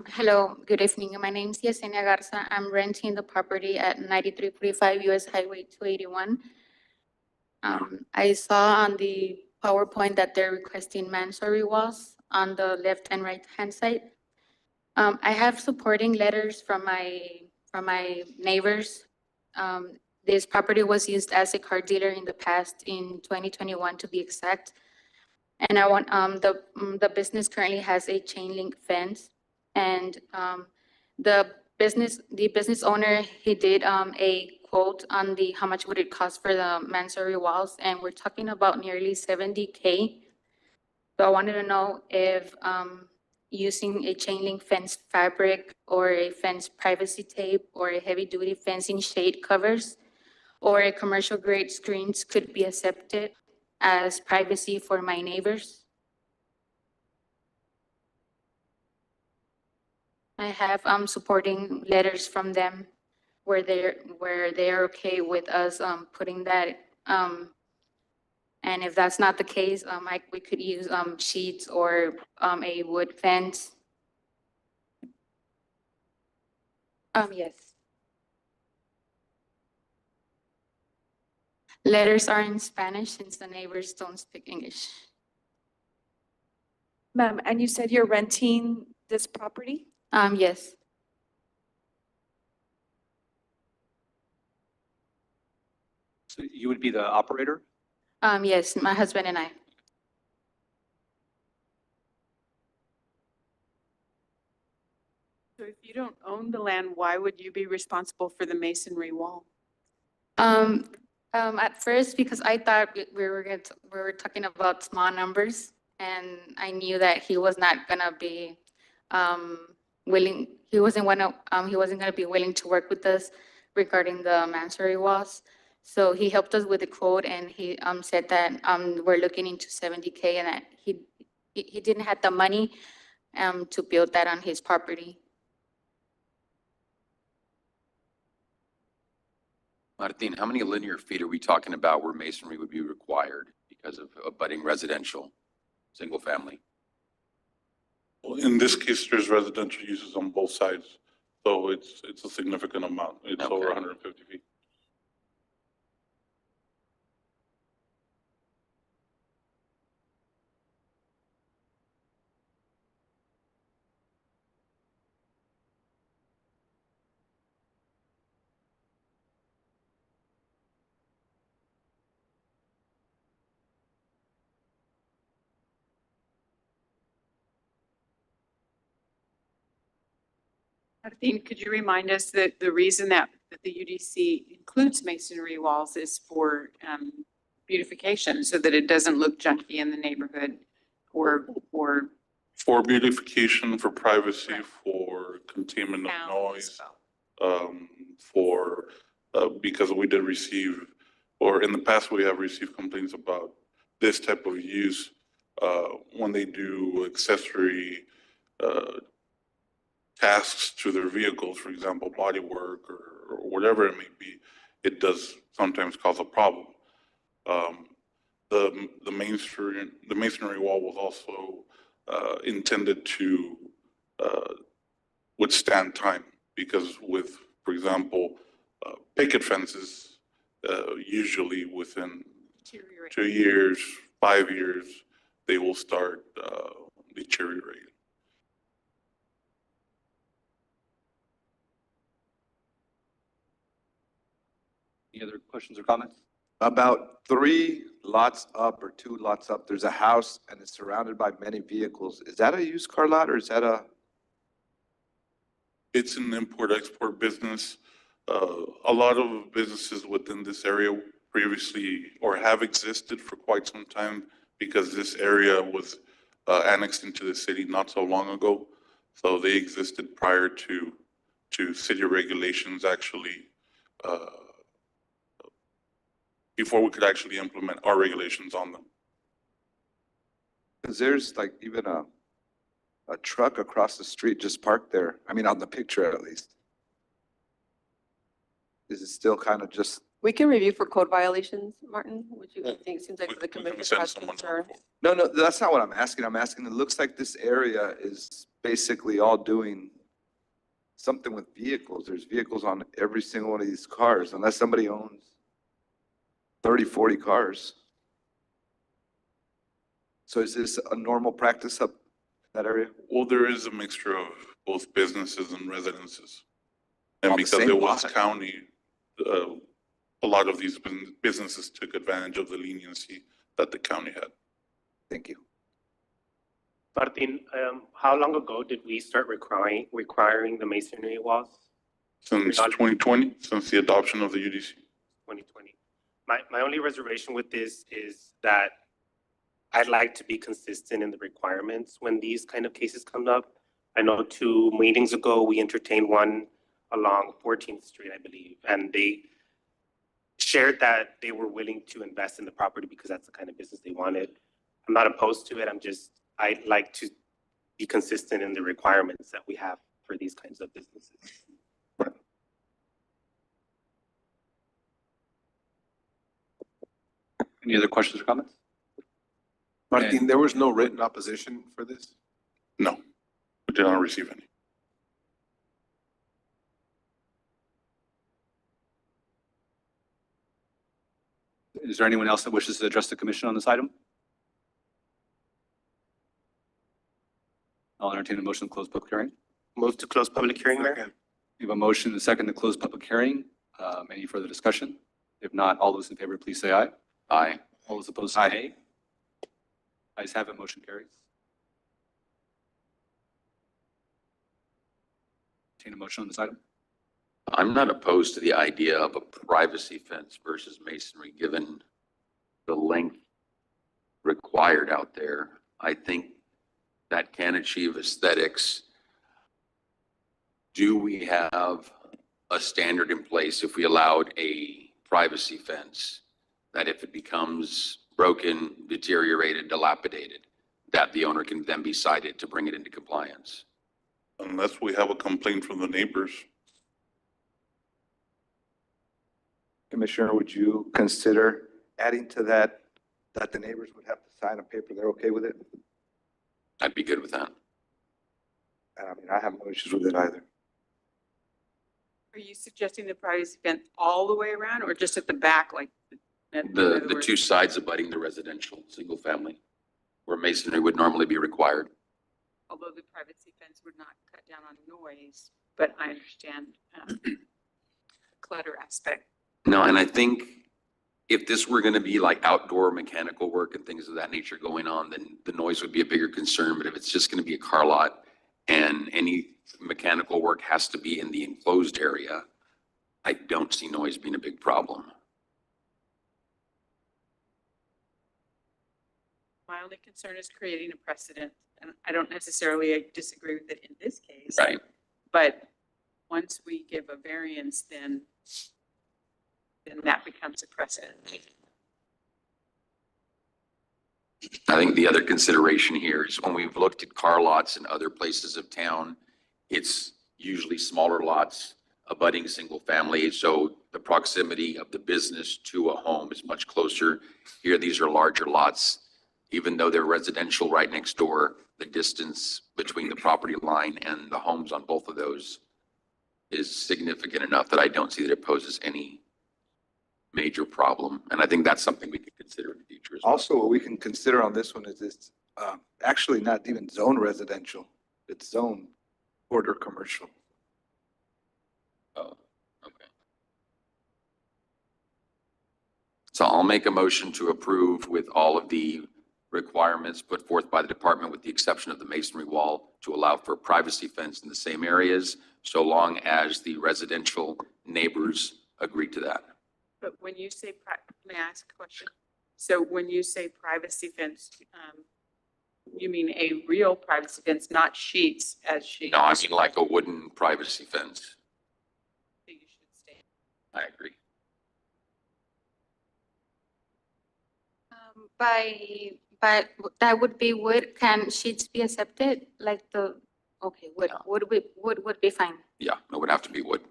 Hello, good evening. My name is Yesenia Garza. I'm renting the property at 9345 US Highway 281. I saw on the PowerPoint that they're requesting mansardy walls on the left and right hand side. I have supporting letters from my neighbors. This property was used as a car dealer in the past, in 2021 to be exact. And I want the business currently has a chain link fence. And the business owner, he did a quote on how much would it cost for the mansardy walls, and we're talking about nearly 70K. So I wanted to know if using a chain link fence fabric or a fence privacy tape or a heavy duty fencing shade covers or a commercial grade screens could be accepted as privacy for my neighbors. I have supporting letters from them where they're okay with us putting that. And if that's not the case, we could use sheets or a wood fence. Yes. Letters are in Spanish since the neighbors don't speak English. Ma'am, and you said you're renting this property? Yes. So you would be the operator? Yes, my husband and I. So if you don't own the land, why would you be responsible for the masonry wall? At first, because I thought we were talking about small numbers, and I knew that he was not gonna be willing. He wasn't gonna be willing to work with us regarding the masonry walls. So he helped us with the quote, and he said that we're looking into 70K, and that he didn't have the money to build that on his property. Martin, how many linear feet are we talking about where masonry would be required because of abutting residential, single family? Well, in this case, there's residential uses on both sides, so it's a significant amount. It's over 150 feet. Martin, could you remind us that the reason that the UDC includes masonry walls is for beautification, so that it doesn't look junky in the neighborhood or For beautification, for privacy, for containment of noise, because we did receive, or in the past, we have received complaints about this type of use when they do accessory tasks to their vehicles, for example, body work or whatever it may be, it does sometimes cause a problem. The masonry wall was also intended to withstand time, because with, for example, picket fences, usually within 2 years, 5 years, they will start deteriorating. Any other questions or comments? About 3 lots up or 2 lots up, there's a house and it's surrounded by many vehicles. Is that a used car lot or is that a? It's an import-export business. A lot of businesses within this area previously or have existed for quite some time because this area was annexed into the city not so long ago. So they existed prior to city regulations actually, before we could actually implement our regulations on them. Cause there's like even a truck across the street just parked there. I mean, on the picture at least. Is it still kind of just? We can review for code violations, Martin. Would you think? It seems like the commission has concern. No, that's not what I'm asking. I'm asking, it looks like this area is basically all doing something with vehicles. There's vehicles on every single one of these cars, unless somebody owns 30, 40 cars. So is this a normal practice up in that area? Well, there is a mixture of both businesses and residences. And On the because same it was lot? county, a lot of these businesses took advantage of the leniency that the county had. Thank you. Martin, how long ago did we start requiring the masonry walls? Since 2020, since the adoption of the UDC. 2020. My only reservation with this is that I'd like to be consistent in the requirements when these kind of cases come up. I know 2 meetings ago, we entertained one along 14th Street, I believe, and they shared that they were willing to invest in the property because that's the kind of business they wanted. I'm not opposed to it. I'd like to be consistent in the requirements that we have for these kinds of businesses. Any other questions or comments? Martin, there was no written opposition for this? No, we did not receive any. Is there anyone else that wishes to address the commission on this item? I'll entertain a motion to close public hearing. Move to close public hearing, Mayor. We have a motion and a second to close public hearing. Any further discussion? If not, all those in favor, please say aye. Aye. All those opposed, say nay. Ayes have it, motion carries. Entertain a motion on this item. I'm not opposed to the idea of a privacy fence versus masonry, given the length required out there. I think that can achieve aesthetics. Do we have a standard in place if we allowed a privacy fence, that if it becomes broken, deteriorated, dilapidated, that the owner can then be cited to bring it into compliance? Unless we have a complaint from the neighbors. Commissioner, would you consider adding to that, that the neighbors would have to sign a paper they're okay with it? I'd be good with that. I mean, I have no issues with it either. Are you suggesting the privacy fence all the way around or just at the back, like? The two sides abutting the residential, single family, where masonry would normally be required. Although the privacy fence would not cut down on noise, but I understand clutter aspect. No, and I think if this were going to be like outdoor mechanical work and things of that nature going on, then the noise would be a bigger concern. But if it's just going to be a car lot and any mechanical work has to be in the enclosed area, I don't see noise being a big problem. My only concern is creating a precedent, and I don't necessarily disagree with it in this case. Right. But once we give a variance, then that becomes a precedent. I think the other consideration here is when we've looked at car lots in other places of town, it's usually smaller lots abutting single family. So the proximity of the business to a home is much closer. Here, these are larger lots. Even though they're residential right next door, the distance between the property line and the homes on both of those is significant enough that I don't see that it poses any major problem. And I think that's something we could consider in the future as well. Also, what we can consider on this one is it's actually not even zone residential. It's zone border commercial. Oh, okay. So I'll make a motion to approve with all of the requirements put forth by the department, with the exception of the masonry wall, to allow for a privacy fence in the same areas, so long as the residential neighbors agree to that. But when you say, may I ask a question? So when you say privacy fence, you mean a real privacy fence, not sheets as sheets? No, I mean like a wooden privacy fence. You should stay. I agree. But that would be wood. Can sheets be accepted? Like okay, wood, wood would be fine. Yeah, it would have to be wood.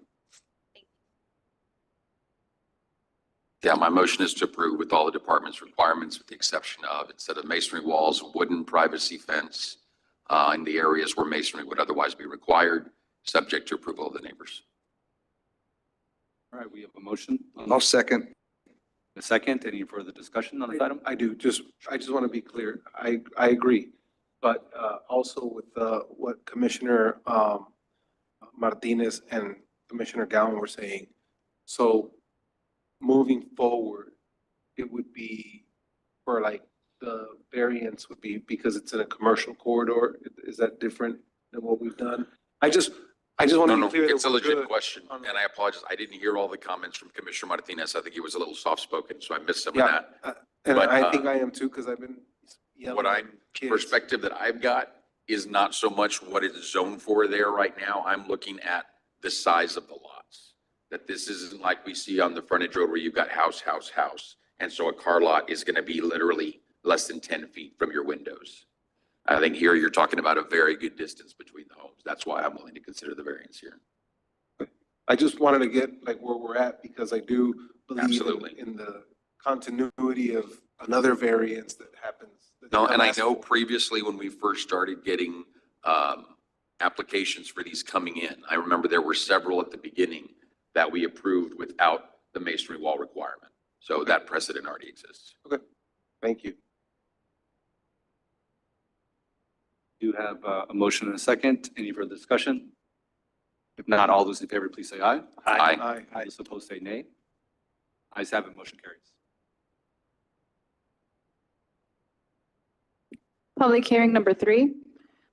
Yeah, my motion is to approve with all the department's requirements, with the exception of, instead of masonry walls, wooden privacy fence in the areas where masonry would otherwise be required, subject to approval of the neighbors. All right, we have a motion. I'll second. A second. Any further discussion on this item? I do, I just want to be clear. I agree. But also with what Commissioner Martinez and Commissioner Gowan were saying. So moving forward, it would be for like the variance would be because it's in a commercial corridor. Is that different than what we've done? I just want to be clear. It's a legit question, and I apologize. I didn't hear all the comments from Commissioner Martinez. I think he was a little soft-spoken, so I missed some of that. And But, I think I am too, because I've been yelling. What at kids. perspective that I've got is not so much what it's zoned for there right now. I'm looking at the size of the lots. That this isn't like we see on the frontage road where you've got house, house, house. And so a car lot is going to be literally less than 10 feet from your windows. I think here you're talking about a very good distance between the homes. That's why I'm willing to consider the variance here. I just wanted to get like where we're at, because I do believe Absolutely. in the continuity of another variance that happens. No, and I know previously when we first started getting applications for these coming in, I remember there were several at the beginning that we approved without the masonry wall requirement. So that precedent already exists. Okay, thank you. Do have a motion and a second. Any further discussion? If not, all those in favor, please say aye. Aye. All those opposed say nay. Ayes have it, motion carries. Public hearing number 3.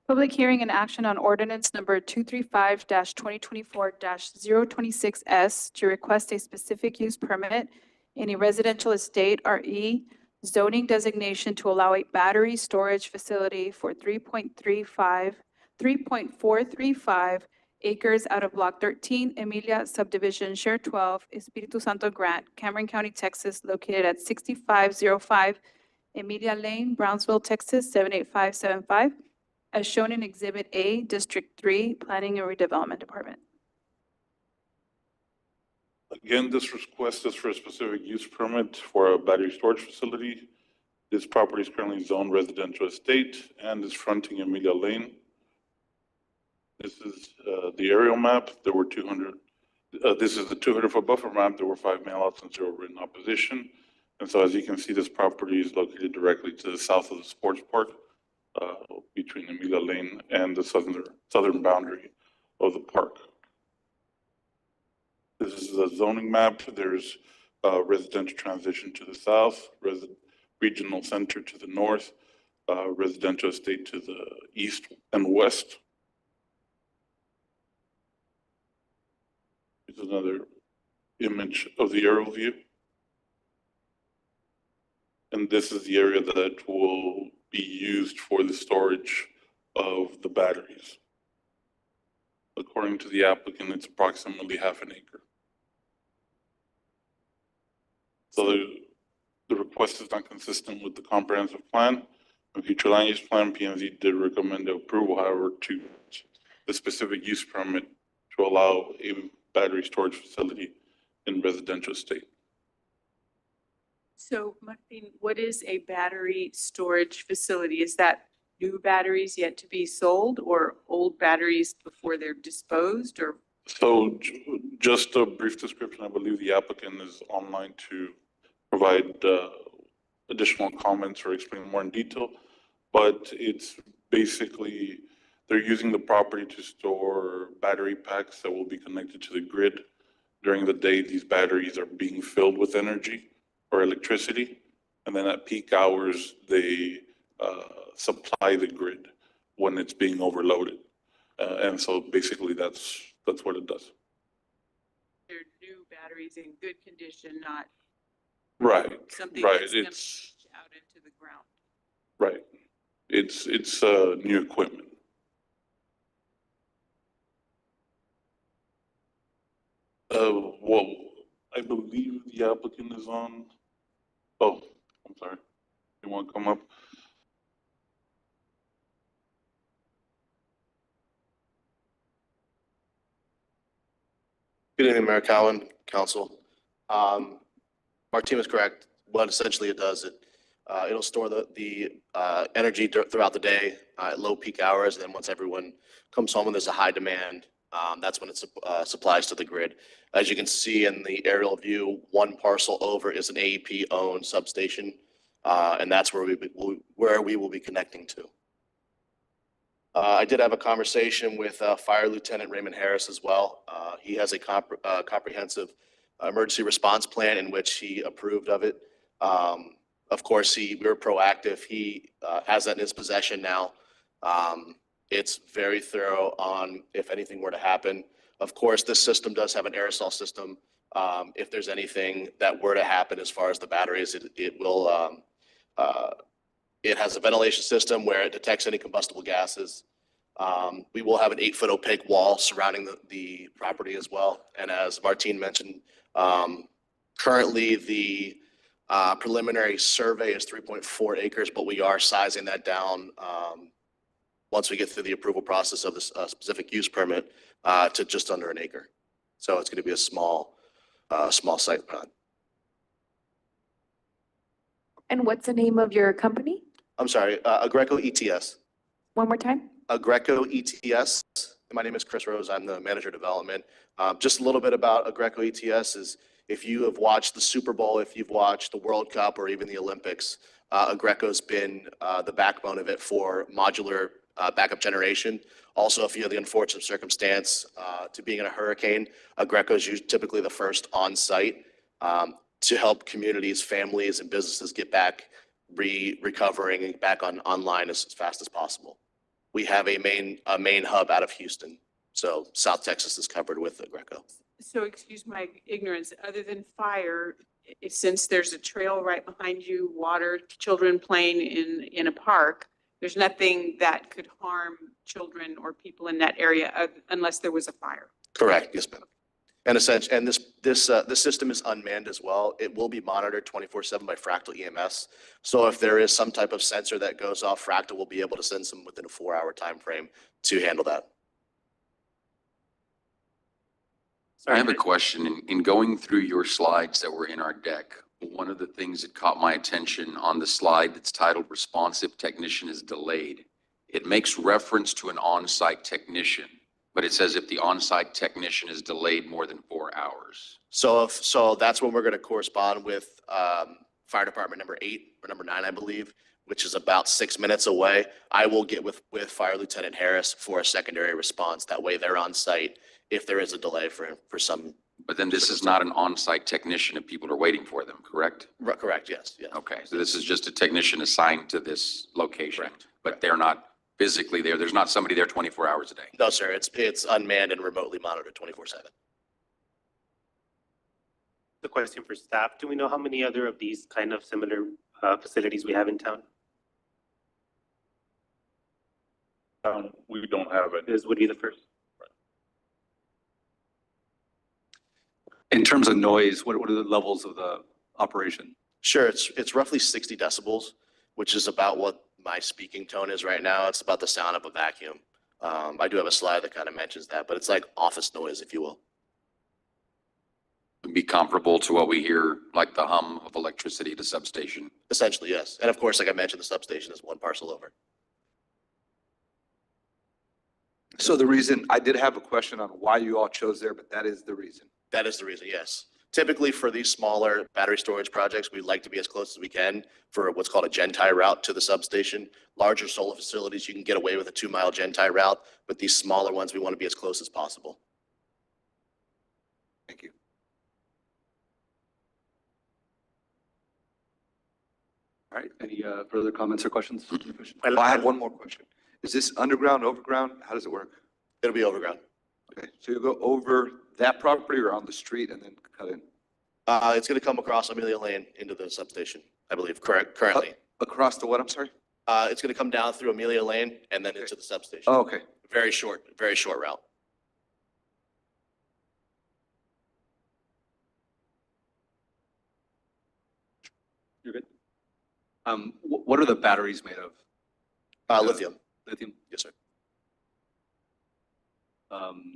Public hearing and action on ordinance number 235-2024-026S to request a specific use permit in a residential estate RE zoning designation to allow a battery storage facility for 3.435 acres out of Block 13, Emilia Subdivision, Share 12, Espiritu Santo Grant, Cameron County, Texas, located at 6505 Emilia Lane, Brownsville, Texas, 78575, as shown in Exhibit A, District 3, Planning and Redevelopment Department. Again, this request is for a specific use permit for a battery storage facility. This property is currently zoned residential estate and is fronting Amelia Lane. This is the aerial map. There were 200, this is the 200-foot buffer map. There were 5 mailouts and 0 written opposition. And so as you can see, this property is located directly to the south of the sports park, between Amelia Lane and the southern boundary of the park. This is a zoning map. There's residential transition to the south, regional center to the north, residential estate to the east and west. Here's another image of the aerial view. And this is the area that will be used for the storage of the batteries. According to the applicant, it's approximately half an acre. So the request is not consistent with the comprehensive plan. The future land use plan, P&Z did recommend approval, however, to the specific use permit to allow a battery storage facility in residential estate. So Martin, what is a battery storage facility? Is that new batteries yet to be sold or old batteries before they're disposed, or? So just a brief description. I believe the applicant is online to provide additional comments or explain more in detail. But it's basically, they're using the property to store battery packs that will be connected to the grid. During the day, these batteries are being filled with energy or electricity. And then at peak hours, they supply the grid when it's being overloaded. And so basically that's what it does. They're new batteries in good condition, not Right, something right. that's gonna It's leach out into the ground. right. It's new equipment. Well, I believe the applicant is on. Oh, I'm sorry. You want to come up? Good evening, Mayor Cowan, Council. Martin is correct. What essentially it does, it'll store the energy throughout the day at low peak hours, and then once everyone comes home and there's a high demand, that's when it supplies to the grid. As you can see in the aerial view, one parcel over is an AEP-owned substation, and that's where we will be connecting to. I did have a conversation with Fire Lieutenant Raymond Harris as well. He has a comprehensive emergency response plan in which he approved of it. Of course, we were proactive. He has that in his possession now. It's very thorough on if anything were to happen. Of course, this system does have an aerosol system. If there's anything that were to happen as far as the batteries, it will. It has a ventilation system where it detects any combustible gases. We will have an 8-foot opaque wall surrounding the property as well. And as Martin mentioned, currently the preliminary survey is 3.4 acres, but we are sizing that down once we get through the approval process of this specific use permit to just under an acre. So it's going to be a small site plan. And what's the name of your company? I'm sorry, Agreco ETS. One more time? Agreco ETS. My name is Chris Rose. I'm the manager of development. Just a little bit about Agreco ETS is if you have watched the Super Bowl, if you've watched the World Cup or even the Olympics, Agreco's been the backbone of it for modular backup generation. Also, if you have the unfortunate circumstance to being in a hurricane, Greco is typically the first on site to help communities, families, and businesses get back recovering and back online as fast as possible. We have a main hub out of Houston, so South Texas is covered with Greco. So excuse my ignorance, other than fire, since there's a trail right behind you, water, children playing in a park, there's nothing that could harm children or people in that area unless there was a fire. Correct, yes, ma'am. And this system is unmanned as well. It will be monitored 24/7 by Fractal EMS. So if there is some type of sensor that goes off, Fractal will be able to send some within a 4-hour time frame to handle that. I have a question. In going through your slides that were in our deck, one of the things that caught my attention on the slide that's titled Responsive Technician is Delayed. It makes reference to an on-site technician, but it says if the on-site technician is delayed more than 4 hours. So that's when we're going to correspond with Fire Department number 8 or number 9, I believe, which is about 6 minutes away. I will get with Fire Lieutenant Harris for a secondary response. That way they're on site if there is a delay for some. But then this is not an on-site technician if people are waiting for them, correct? Correct, yes. Yeah. Okay, so this is just a technician assigned to this location, Correct. but they're not physically there. There's not somebody there 24 hours a day. No, sir. It's unmanned and remotely monitored 24/7. The question for staff, do we know how many other of these kind of similar facilities we have in town? We don't have it. This would be the first. In terms of noise, what are the levels of the operation? Sure, it's roughly 60 decibels, which is about what my speaking tone is right now. It's about the sound of a vacuum. I do have a slide that kind of mentions that, but it's like office noise, if you will. Be comparable to what we hear, like the hum of electricity at a substation. Essentially, yes. And of course, like I mentioned, the substation is one parcel over. So the reason, I did have a question on why you all chose there, but that is the reason. That is the reason, yes. Typically for these smaller battery storage projects, we'd like to be as close as we can for what's called a gen-tie route to the substation. Larger solar facilities, you can get away with a 2-mile gen-tie route, but these smaller ones, we want to be as close as possible. Thank you. All right, any further comments or questions? Well, I have one more question. Is this underground, overground? How does it work? It'll be overground. Okay, so you go over that property or on the street and then cut in? It's going to come across Amelia Lane into the substation, I believe, currently. Across the what, I'm sorry? It's going to come down through Amelia Lane and then into the substation. Oh, okay. Very short route. You're good. What are the batteries made of? Lithium. Lithium? Yes, sir.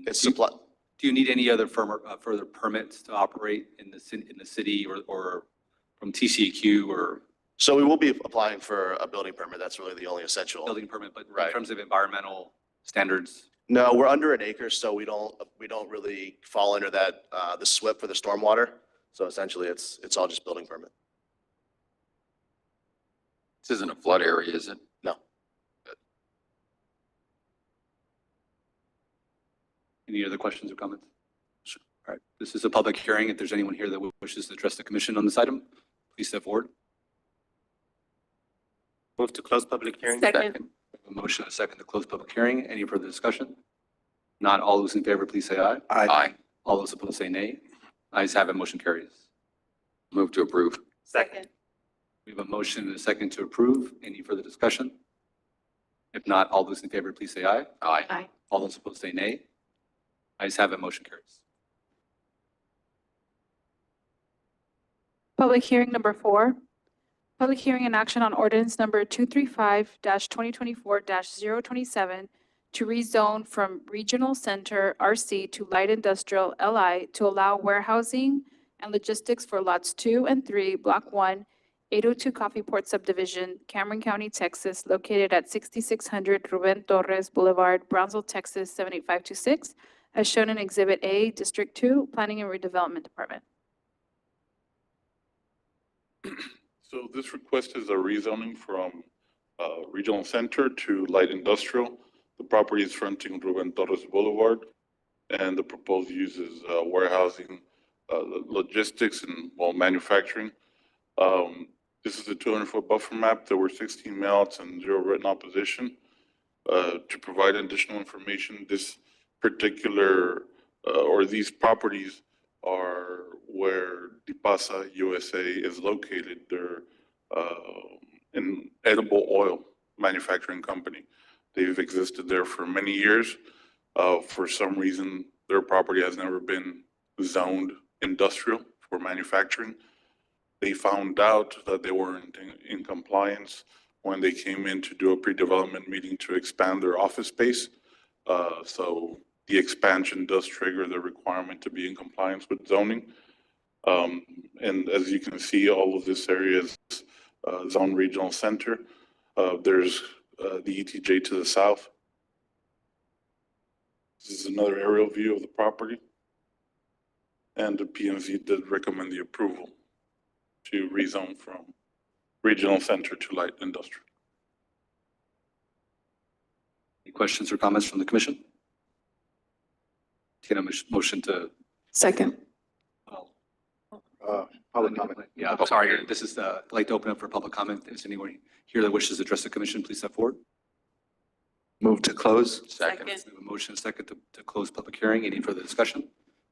It's supply. Do you need any other further permits to operate in the city or from TCEQ or? So we will be applying for a building permit. That's really the only essential. Building permit, but Right. in terms of environmental standards? No, we're under an acre, so we don't really fall under that, the SWIP for the stormwater. So essentially it's all just building permit. This isn't a flood area, is it? No. Any other questions or comments? Sure. All right, this is a public hearing. If there's anyone here that wishes to address the commission on this item, please step forward. Move to close public hearing. Second. A motion, a second to close public hearing. Any further discussion? Not all those in favor, please say aye. Aye. All those opposed say nay. Ayes have it, motion carries. Move to approve. Second. We have a motion and a second to approve. Any further discussion? If not, all those in favor, please say aye. Aye. Aye. All those opposed say nay. Ayes have it, motion carries. Public hearing number 4. Public hearing and action on ordinance number 235-2024-027 to rezone from Regional Center RC to Light Industrial LI to allow warehousing and logistics for lots 2 and 3, Block 1, 802 Coffeeport Subdivision, Cameron County, Texas, located at 6600 Ruben Torres Boulevard, Brownsville, Texas, 78526, as shown in Exhibit A, District 2, Planning and Redevelopment Department. So this request is a rezoning from Regional Center to light industrial. The property is fronting Ruben Torres Boulevard, and the proposed use is warehousing, logistics, and manufacturing. This is a 200-foot buffer map. There were 16 mailouts and 0 written opposition. To provide additional information, this particular or these properties are where Dipasa USA is located. They're an edible oil manufacturing company. They've existed there for many years. For some reason, their property has never been zoned industrial for manufacturing. They found out that they weren't in compliance when they came in to do a pre-development meeting to expand their office space. So the expansion does trigger the requirement to be in compliance with zoning. And as you can see, all of this area is Zone Regional Center. There's the ETJ to the south. This is another aerial view of the property. And the PNZ did recommend the approval to rezone from Regional Center to light industrial. Any questions or comments from the commission? Can I motion to? Second. Public comment. Yeah, I'm sorry. This is, I'd like to open up for public comment. Is anyone here that wishes to address the commission, please step forward. Move to close. Second. We have a motion second to close public hearing. Any further discussion?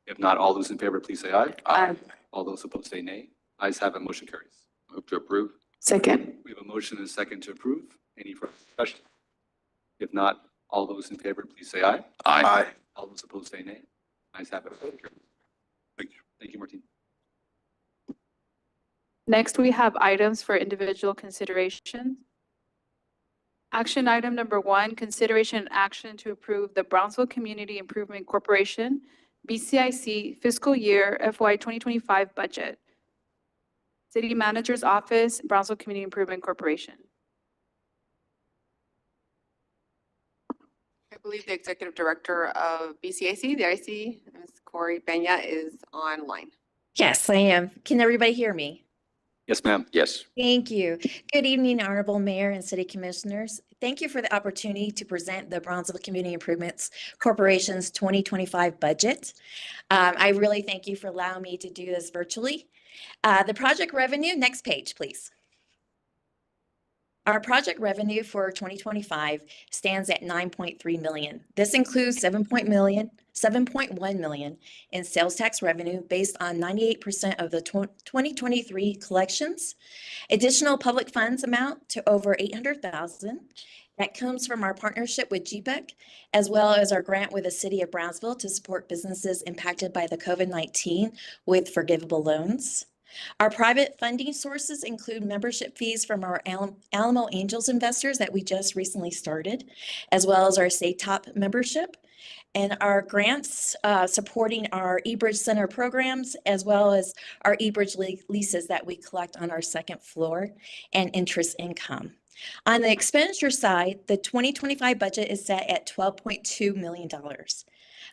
If not, all those in favor, please say aye. Aye. All those opposed say nay. Ayes have it, motion carries. Move to approve. Second. We have a motion and a second to approve. Any further discussion? If not, all those in favor, please say aye. Aye. All those opposed say nay. Ayes have it. Motion carries. Thank you. Thank you, Martin. Next, we have items for individual consideration. Action item number 1, consideration and action to approve the Brownsville Community Improvement Corporation, BCIC fiscal year FY 2025 budget. City Manager's Office, Brownsville Community Improvement Corporation. I believe the Executive Director of BCAC, the IC, Ms. Corey Peña, is online. Yes, I am. Can everybody hear me? Yes, ma'am. Yes. Thank you. Good evening, Honorable Mayor and City Commissioners. Thank you for the opportunity to present the Brownsville Community Improvements Corporation's 2025 budget. I really thank you for allowing me to do this virtually. The project revenue, next page, please. Our project revenue for 2025 stands at 9.3 million. This includes 7.1 million in sales tax revenue based on 98% of the 2023 collections. Additional public funds amount to over 800,000. That comes from our partnership with GPEC, as well as our grant with the City of Brownsville to support businesses impacted by the COVID-19 with forgivable loans. Our private funding sources include membership fees from our Alamo Angels investors that we just recently started, as well as our SATOP membership, and our grants supporting our eBridge Center programs, as well as our eBridge leases that we collect on our second floor, and interest income. On the expenditure side, the 2025 budget is set at $12.2 million.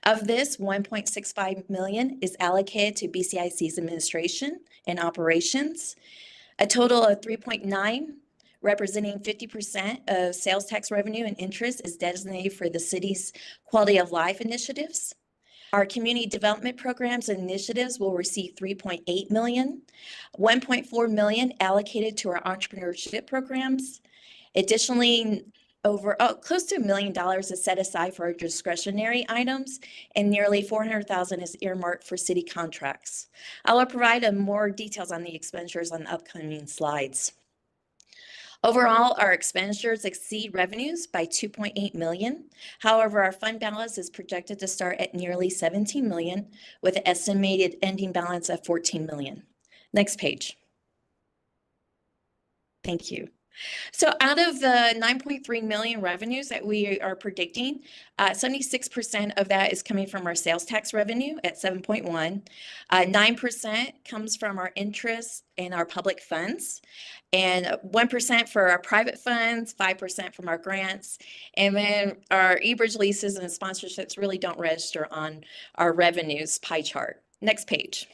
Of this, 1.65 million is allocated to BCIC's administration and operations. A total of 3.9, representing 50% of sales tax revenue and interest, is designated for the city's quality of life initiatives. Our community development programs and initiatives will receive 3.8 million, 1.4 million allocated to our entrepreneurship programs. Additionally, close to $1 million is set aside for our discretionary items, and nearly 400,000 is earmarked for city contracts. I will provide more details on the expenditures on the upcoming slides. Overall, our expenditures exceed revenues by 2.8 million. However, our fund balance is projected to start at nearly 17 million with an estimated ending balance of 14 million. Next page. Thank you. So out of the 9.3 million revenues that we are predicting, 76% of that is coming from our sales tax revenue at 7.1. 9% comes from our interest and our public funds, and 1% for our private funds, 5% from our grants, and then our eBridge leases and sponsorships really don't register on our revenues pie chart. Next page.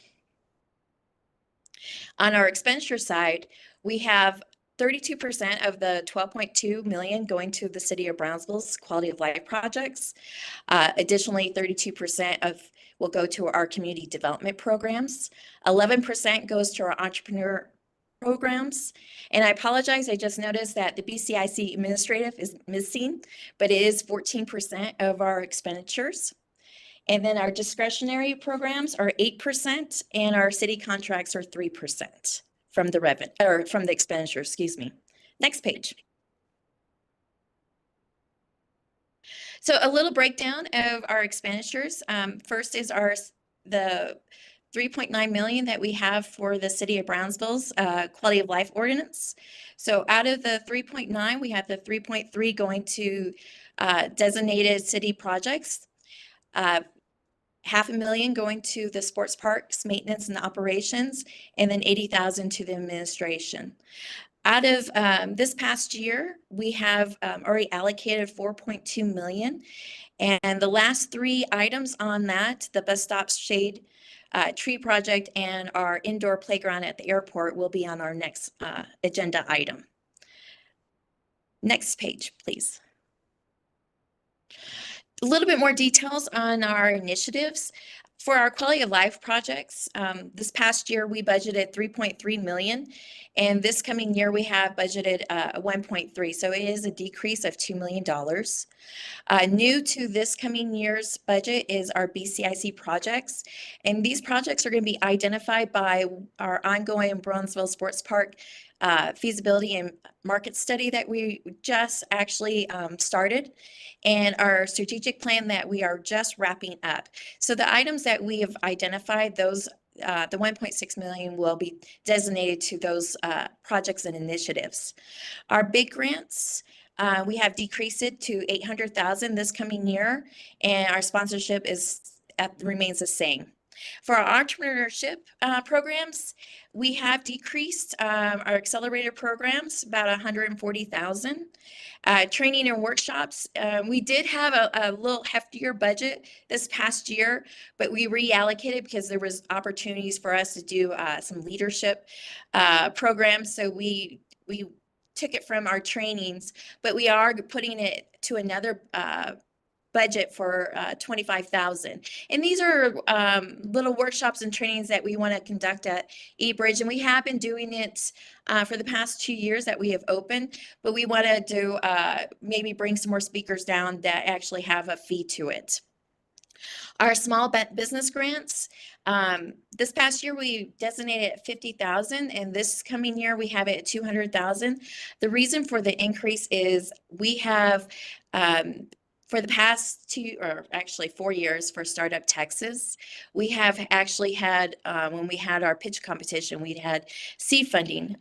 On our expenditure side, we have 32% of the 12.2 million going to the City of Brownsville's quality of life projects. Additionally, 32% will go to our community development programs. 11% goes to our entrepreneur programs. And I apologize, I just noticed that the BCIC administrative is missing, but it is 14% of our expenditures. And then our discretionary programs are 8% and our city contracts are 3% from the revenue, or from the expenditure, excuse me. Next page. So a little breakdown of our expenditures. First is the 3.9 million that we have for the City of Brownsville's quality of life ordinance. So out of the 3.9, we have the 3.3 going to designated city projects. $500,000 going to the sports parks maintenance and operations, and then 80,000 to the administration. Out of this past year, we have already allocated 4.2 million. And the last three items on that, the bus stop shade tree project and our indoor playground at the airport, will be on our next agenda item. Next page, please. A little bit more details on our initiatives. For our quality of life projects, this past year we budgeted 3.3 million, and this coming year we have budgeted 1.3, so it is a decrease of $2 million. New to this coming year's budget is our BCIC projects, and these projects are going to be identified by our ongoing Brownsville Sports Park feasibility and market study that we just actually started, and our strategic plan that we are just wrapping up. So the items that we have identified, those the 1.6 million will be designated to those projects and initiatives. Our big grants, we have decreased it to 800,000 this coming year, and our sponsorship remains the same. For our entrepreneurship programs, we have decreased our accelerator programs about 140,000. Training and workshops, we did have a little heftier budget this past year, but we reallocated because there was opportunities for us to do some leadership programs. So we took it from our trainings, but we are putting it to another budget for 25,000. And these are little workshops and trainings that we want to conduct at eBridge, and we have been doing it for the past 2 years that we have opened, but we want to do maybe bring some more speakers down that actually have a fee to it. Our small business grants, this past year we designated 50,000, and this coming year we have it at 200,000. The reason for the increase is we have for the past 4 years for Startup Texas, we have actually had, when we had our pitch competition, we had seed funding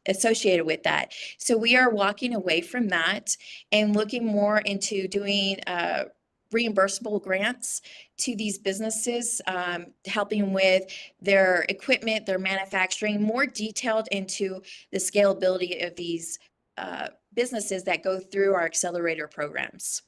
associated with that. So we are walking away from that and looking more into doing reimbursable grants to these businesses, helping with their equipment, their manufacturing, more detailed into the scalability of these businesses that go through our accelerator programs.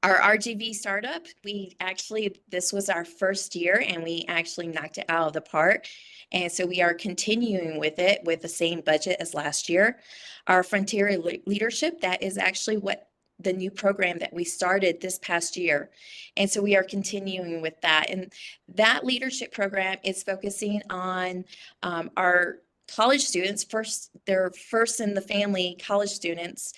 Our RGV startup, this was our first year and we actually knocked it out of the park. And so we are continuing with it with the same budget as last year. Our Frontier Leadership, that is actually what the new program that we started this past year. And so we are continuing with that. And that leadership program is focusing on our college students, they're first in the family college students,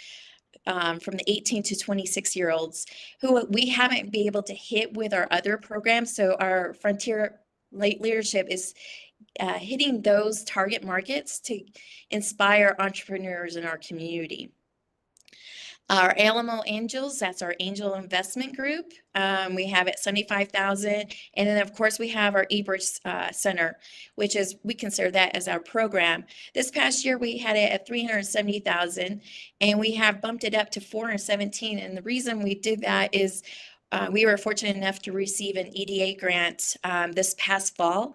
from the 18 to 26-year-olds who we haven't been able to hit with our other programs. So our Frontier Leadership is hitting those target markets to inspire entrepreneurs in our community. Our Alamo Angels, that's our angel investment group. We have it 75,000. And then of course we have our eBridge Center, which is, we consider that as our program. This past year we had it at 370,000 and we have bumped it up to 417. And the reason we did that is we were fortunate enough to receive an EDA grant this past fall.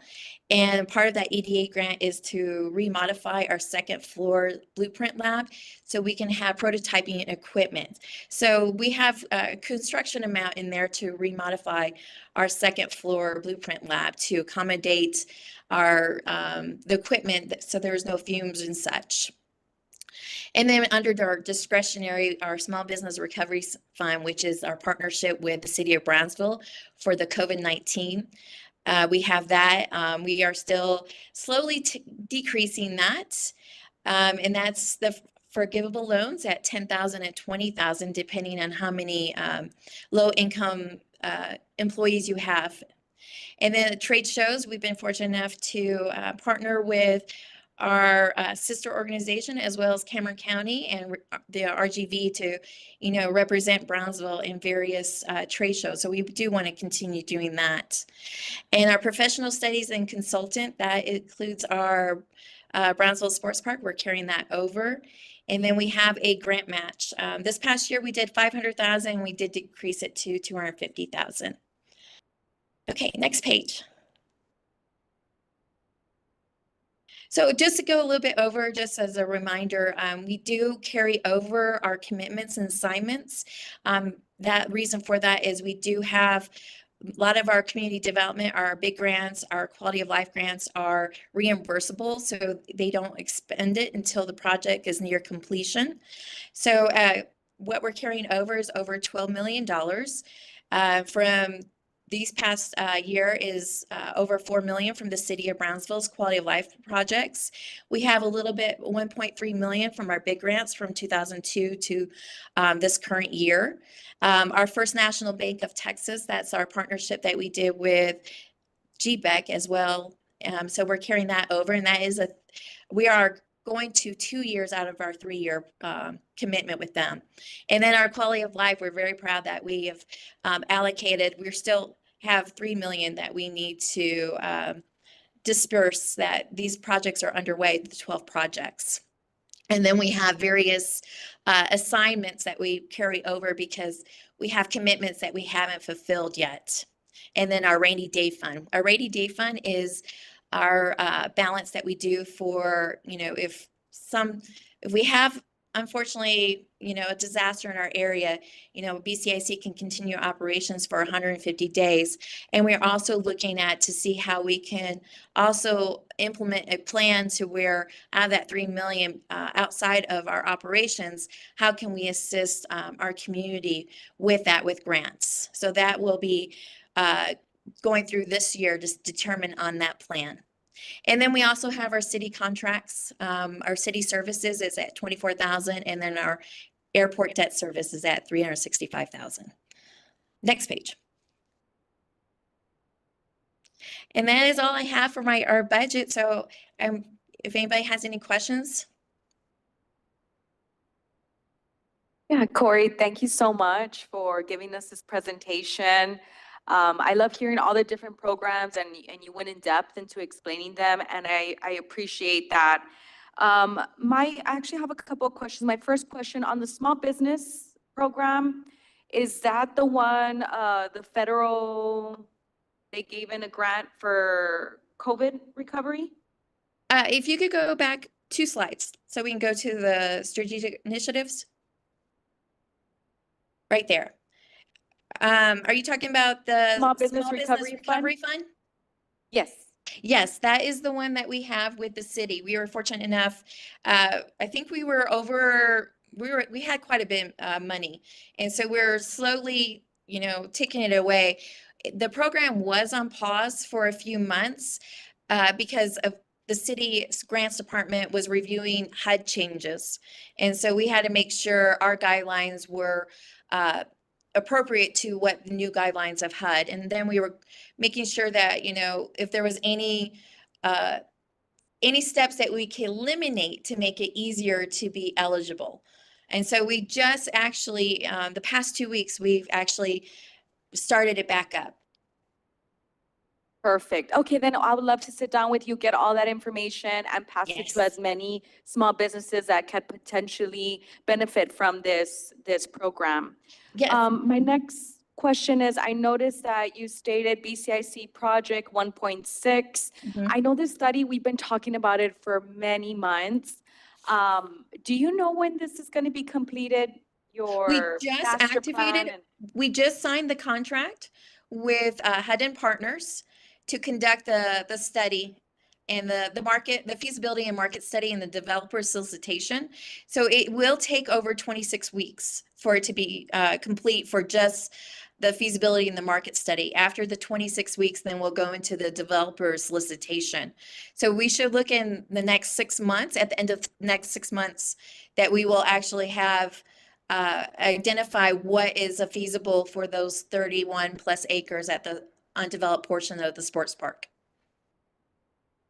And part of that EDA grant is to remodify our second floor blueprint lab so we can have prototyping equipment. So we have a construction amount in there to remodify our second floor blueprint lab to accommodate our the equipment so there's no fumes and such. And then under our discretionary, our Small Business Recovery Fund, which is our partnership with the city of Brownsville for the COVID-19. We have that. We are still slowly decreasing that. And that's the forgivable loans at 10,000 and 20,000, depending on how many low income employees you have. And then trade shows, we've been fortunate enough to partner with our sister organization as well as Cameron County and the RGV to, represent Brownsville in various trade shows. So we do want to continue doing that. And our professional studies and consultant, that includes our Brownsville Sports Park. We're carrying that over. And then we have a grant match. This past year we did 500,000. We did decrease it to 250,000. Okay, next page. So just to go a little bit over, just as a reminder, we do carry over our commitments and assignments. That reason for that is we do have a lot of our community development, our big grants, our quality of life grants are reimbursable, so they don't expend it until the project is near completion. So what we're carrying over is over $12 million. From these past year is over $4 million from the city of Brownsville's quality of life projects. We have a little bit, 1.3 million from our big grants from 2002 to this current year. Our First National Bank of Texas, that's our partnership that we did with GBEC as well. So we're carrying that over, and that is we are going to 2 years out of our 3-year commitment with them. And then our quality of life, we're very proud that we have allocated, we're still have 3 million that we need to disperse, that these projects are underway, the 12 projects. And then we have various assignments that we carry over because we have commitments that we haven't fulfilled yet. And then our rainy day fund. Our rainy day fund is our balance that we do for, if we have, unfortunately, a disaster in our area, BCIC can continue operations for 150 days. And we're also looking at to see how we can also implement a plan to where out of that 3 million outside of our operations, how can we assist our community with that with grants? So that will be going through this year to determine on that plan. And then we also have our city contracts. Our city services is at 24,000, and then our airport debt service is at 365,000. Next page. And that is all I have for our budget. So if anybody has any questions. Yeah, Corey, thank you so much for giving us this presentation. I love hearing all the different programs and you went in depth into explaining them, and I appreciate that. I actually have a couple of questions. My first question on the small business program, is that the one, the federal, they gave in a grant for COVID recovery? If you could go back 2 slides so we can go to the strategic initiatives. Right there. Are you talking about the Small Business Recovery Fund? Yes. Yes, that is the one that we have with the city. We were fortunate enough, I think we had quite a bit of money. And so we're slowly, taking it away. The program was on pause for a few months because of the city's grants department was reviewing HUD changes. And so we had to make sure our guidelines were appropriate to what the new guidelines of HUD. And then we were making sure that, if there was any steps that we can eliminate to make it easier to be eligible. And so we just actually, the past 2 weeks, we've actually started it back up. Perfect. Okay, then I would love to sit down with you, get all that information and pass it to as many small businesses that could potentially benefit from this program. Yes. My next question is, I noticed that you stated BCIC project 1.6. I know this study, we've been talking about it for many months. Do you know when this is going to be completed? We just activated, we just signed the contract with HUD and Partners to conduct the study and the feasibility and market study and the developer solicitation. So it will take over 26 weeks for it to be complete for just the feasibility and the market study. After the 26 weeks, then we'll go into the developer solicitation. So we should look in the next 6 months, at the end of the next 6 months, that we will actually have identify what is a feasible for those 31 plus acres at the undeveloped portion of the sports park.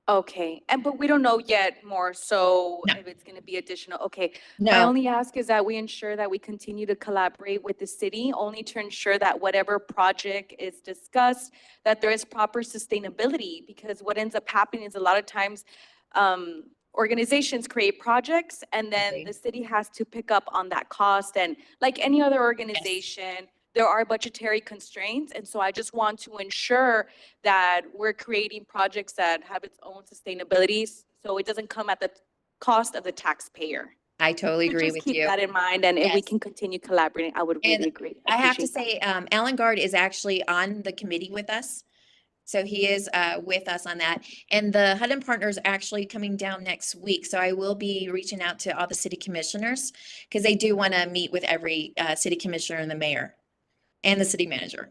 Okay, but we don't know yet more, so No. if it's gonna be additional, okay. My No, only ask is that we ensure that we continue to collaborate with the city, only to ensure that whatever project is discussed, that there is proper sustainability, because what ends up happening is a lot of times, organizations create projects, and then Agree. the city has to pick up on that cost, and like any other organization, there are budgetary constraints, and so I just want to ensure that we're creating projects that have its own sustainability, so it doesn't come at the cost of the taxpayer. I totally So agree just with keep you. that in mind, and if we Yes. can continue collaborating, I would really And agree. I have to appreciate say, Alan Guard is actually on the committee with us. So he is with us on that. And the Hudden Partners are actually coming down next week. So I will be reaching out to all the city commissioners because they do want to meet with every city commissioner and the mayor and the city manager.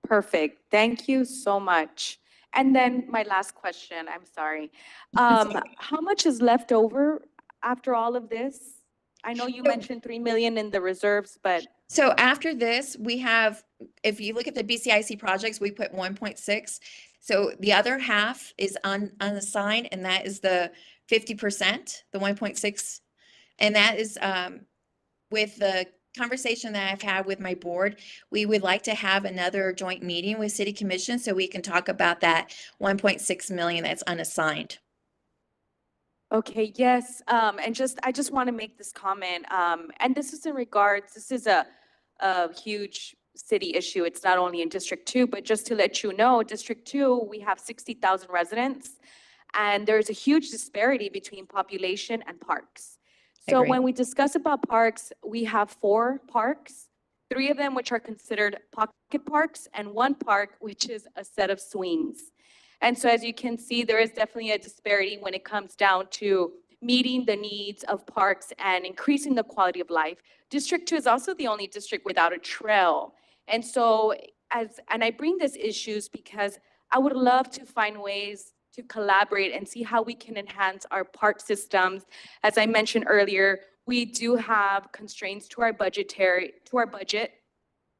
Perfect. Thank you so much. And then my last question, I'm sorry. How much is left over after all of this? I know you mentioned 3 million in the reserves, but So after this, we have, if you look at the BCIC projects, we put 1.6. So the other half is unassigned, and that is the 50%, the 1.6. And that is with the conversation that I've had with my board, we would like to have another joint meeting with city commission so we can talk about that 1.6 million that's unassigned. okay, yes, and I just want to make this comment, and this is in regards, this is a huge city issue. It's not only in District 2, but just to let you know, District 2, we have 60,000 residents, and there's a huge disparity between population and parks. So Agree. when we discuss about parks, we have 4 parks, 3 of them which are considered pocket parks, and 1 park which is a set of swings. And so as you can see, there is definitely a disparity when it comes down to meeting the needs of parks and increasing the quality of life. District 2 is also the only district without a trail. And so and I bring these issues because I would love to find ways to collaborate and see how we can enhance our park systems. As I mentioned earlier, we do have constraints to our budget,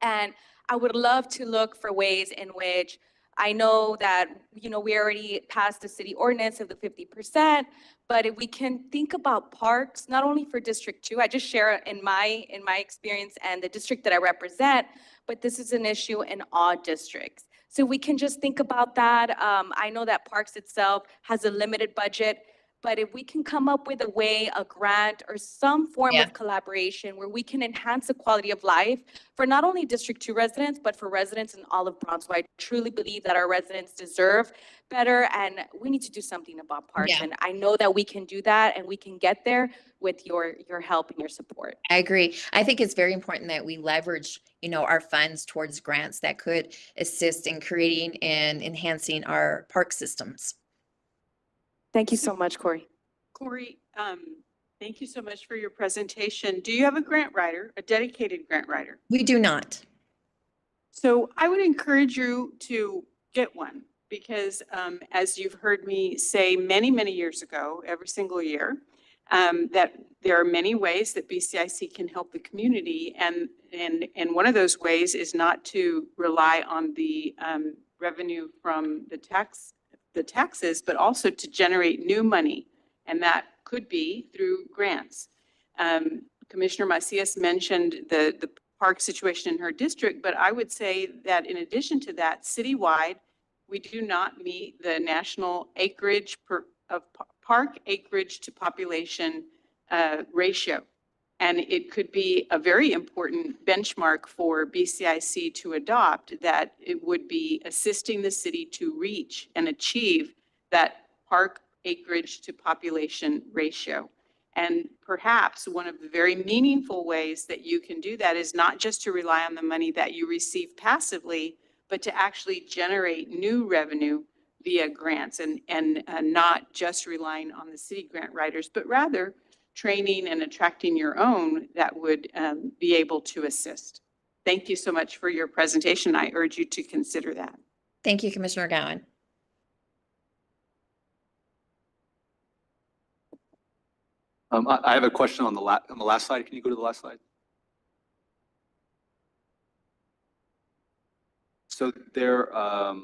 and I would love to look for ways in which I know that, you know, we already passed the city ordinance of the 50%, but if we can think about parks, not only for District 2, I just share in my experience and the district that I represent, but this is an issue in all districts. So we can just think about that. I know that Parks itself has a limited budget, but if we can come up with a way, a grant or some form of collaboration where we can enhance the quality of life for not only District 2 residents, but for residents in all of Brownsville. I truly believe that our residents deserve better, and we need to do something about parks. Yeah. And I know that we can do that, and we can get there with your help and your support. I agree. I think it's very important that we leverage, you know, our funds towards grants that could assist in creating and enhancing our park systems. Thank you so much, Corey. Corey, thank you so much for your presentation. Do you have a grant writer, a dedicated grant writer? We do not. So I would encourage you to get one because as you've heard me say many, many years ago, every single year, that there are many ways that BCIC can help the community. And one of those ways is not to rely on the revenue from the taxes, but also to generate new money. And that could be through grants. Commissioner Macias mentioned the park situation in her district, but I would say that in addition to that, citywide, we do not meet the national acreage of park acreage to population ratio. And it could be a very important benchmark for BCIC to adopt, that it would be assisting the city to reach and achieve that park acreage to population ratio. And perhaps one of the very meaningful ways that you can do that is not just to rely on the money that you receive passively, but to actually generate new revenue via grants and not just relying on the city grant writers, but rather training and attracting your own that would be able to assist. Thank you so much for your presentation. I urge you to consider that. Thank you, Commissioner Gowan. I have a question on the last slide. Can you go to the last slide? So there are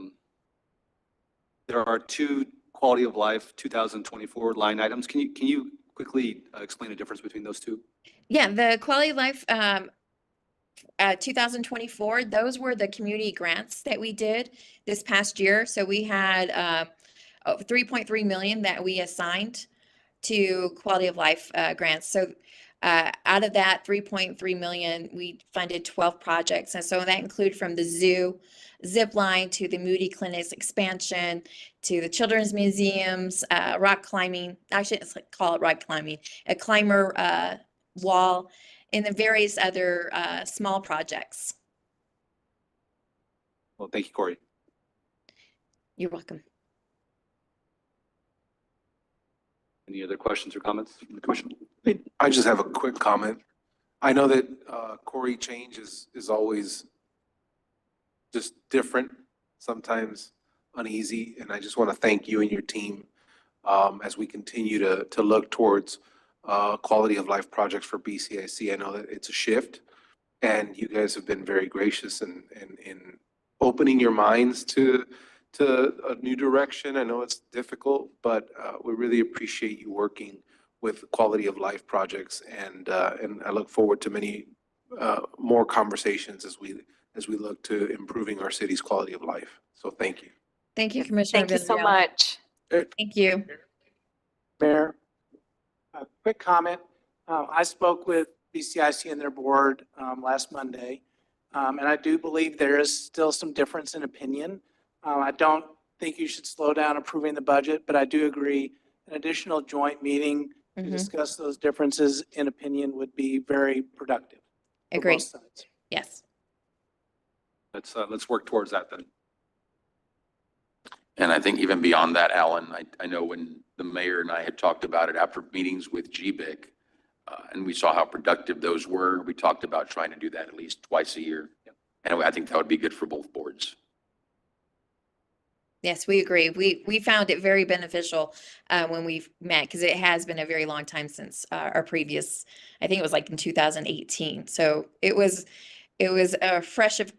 two quality of life 2024 line items. Can you quickly explain the difference between those two? Yeah, the quality of life 2024, those were the community grants that we did this past year. So we had 3.3 million that we assigned to quality of life grants. So out of that 3.3 million, we funded 12 projects. And so that included from the zoo, zip line, to the Moody Clinic's expansion, to the children's museums, rock climbing. I shouldn't call it rock climbing, a climber wall, and the various other small projects. Well, thank you, Corey. You're welcome. Any other questions or comments from the commission? I just have a quick comment. I know that Corey change is always just different, sometimes uneasy, and I just want to thank you and your team as we continue to look towards quality of life projects for BCIC. I know that it's a shift, and you guys have been very gracious in opening your minds to a new direction. I know it's difficult, but we really appreciate you working with quality of life projects, and I look forward to many more conversations as we look to improving our city's quality of life. So thank you. Thank you, Commissioner. Thank you so Villarreal. much. Thank you. Mayor, a quick comment. I spoke with BCIC and their board last Monday, and I do believe there is still some difference in opinion. I don't think you should slow down approving the budget, but I do agree an additional joint meeting to discuss those differences in opinion would be very productive. for Agree. both sides. Yes. Let's work towards that then. And I think even beyond that, Alan, I know when the mayor and I had talked about it after meetings with GBIC, and we saw how productive those were, we talked about trying to do that at least twice a year. And I think that would be good for both boards. Yes, we agree. We found it very beneficial when we've met, because it has been a very long time since our previous, I think it was like in 2018. So it was fresh of,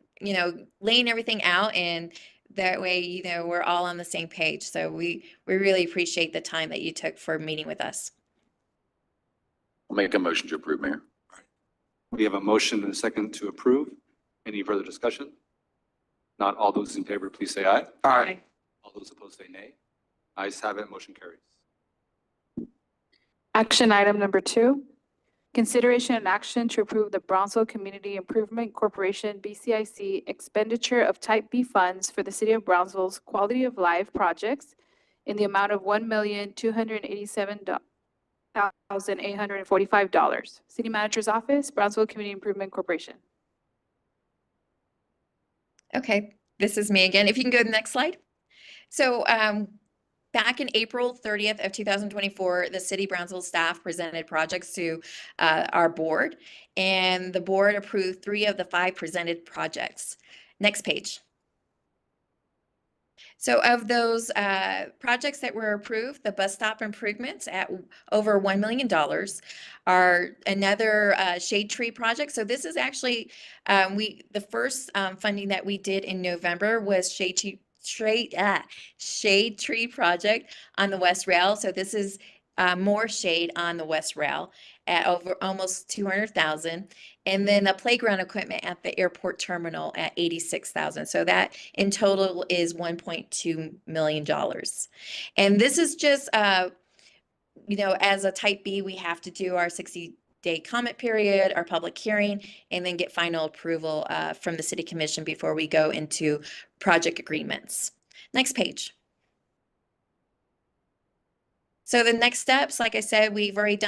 laying everything out, and that way, we're all on the same page. So we really appreciate the time that you took for meeting with us. I'll make a motion to approve, Mayor. We have a motion and a second to approve. Any further discussion? Not all those in favor, please say aye. Aye. All those opposed say nay. Ayes have it, motion carries. Action item number 2, consideration and action to approve the Brownsville Community Improvement Corporation BCIC expenditure of Type B funds for the City of Brownsville's quality of life projects in the amount of $1,287,845. City Manager's Office, Brownsville Community Improvement Corporation. Okay, this is me again. If you can go to the next slide. So back in April 30th of 2024, the City Brownsville staff presented projects to our board, and the board approved 3 of the 5 presented projects. Next page. So of those projects that were approved, the bus stop improvements at over $1 million are another shade tree project. So this is actually, the first funding that we did in November was shade tree project on the West Rail. So this is more shade on the West Rail at over almost $200,000. And then the playground equipment at the airport terminal at $86,000. So that in total is $1.2 million. And this is just, as a type B, we have to do our 60-day comment period, our public hearing, and then get final approval from the City Commission before we go into project agreements. Next page. So the next steps, like I said, we've already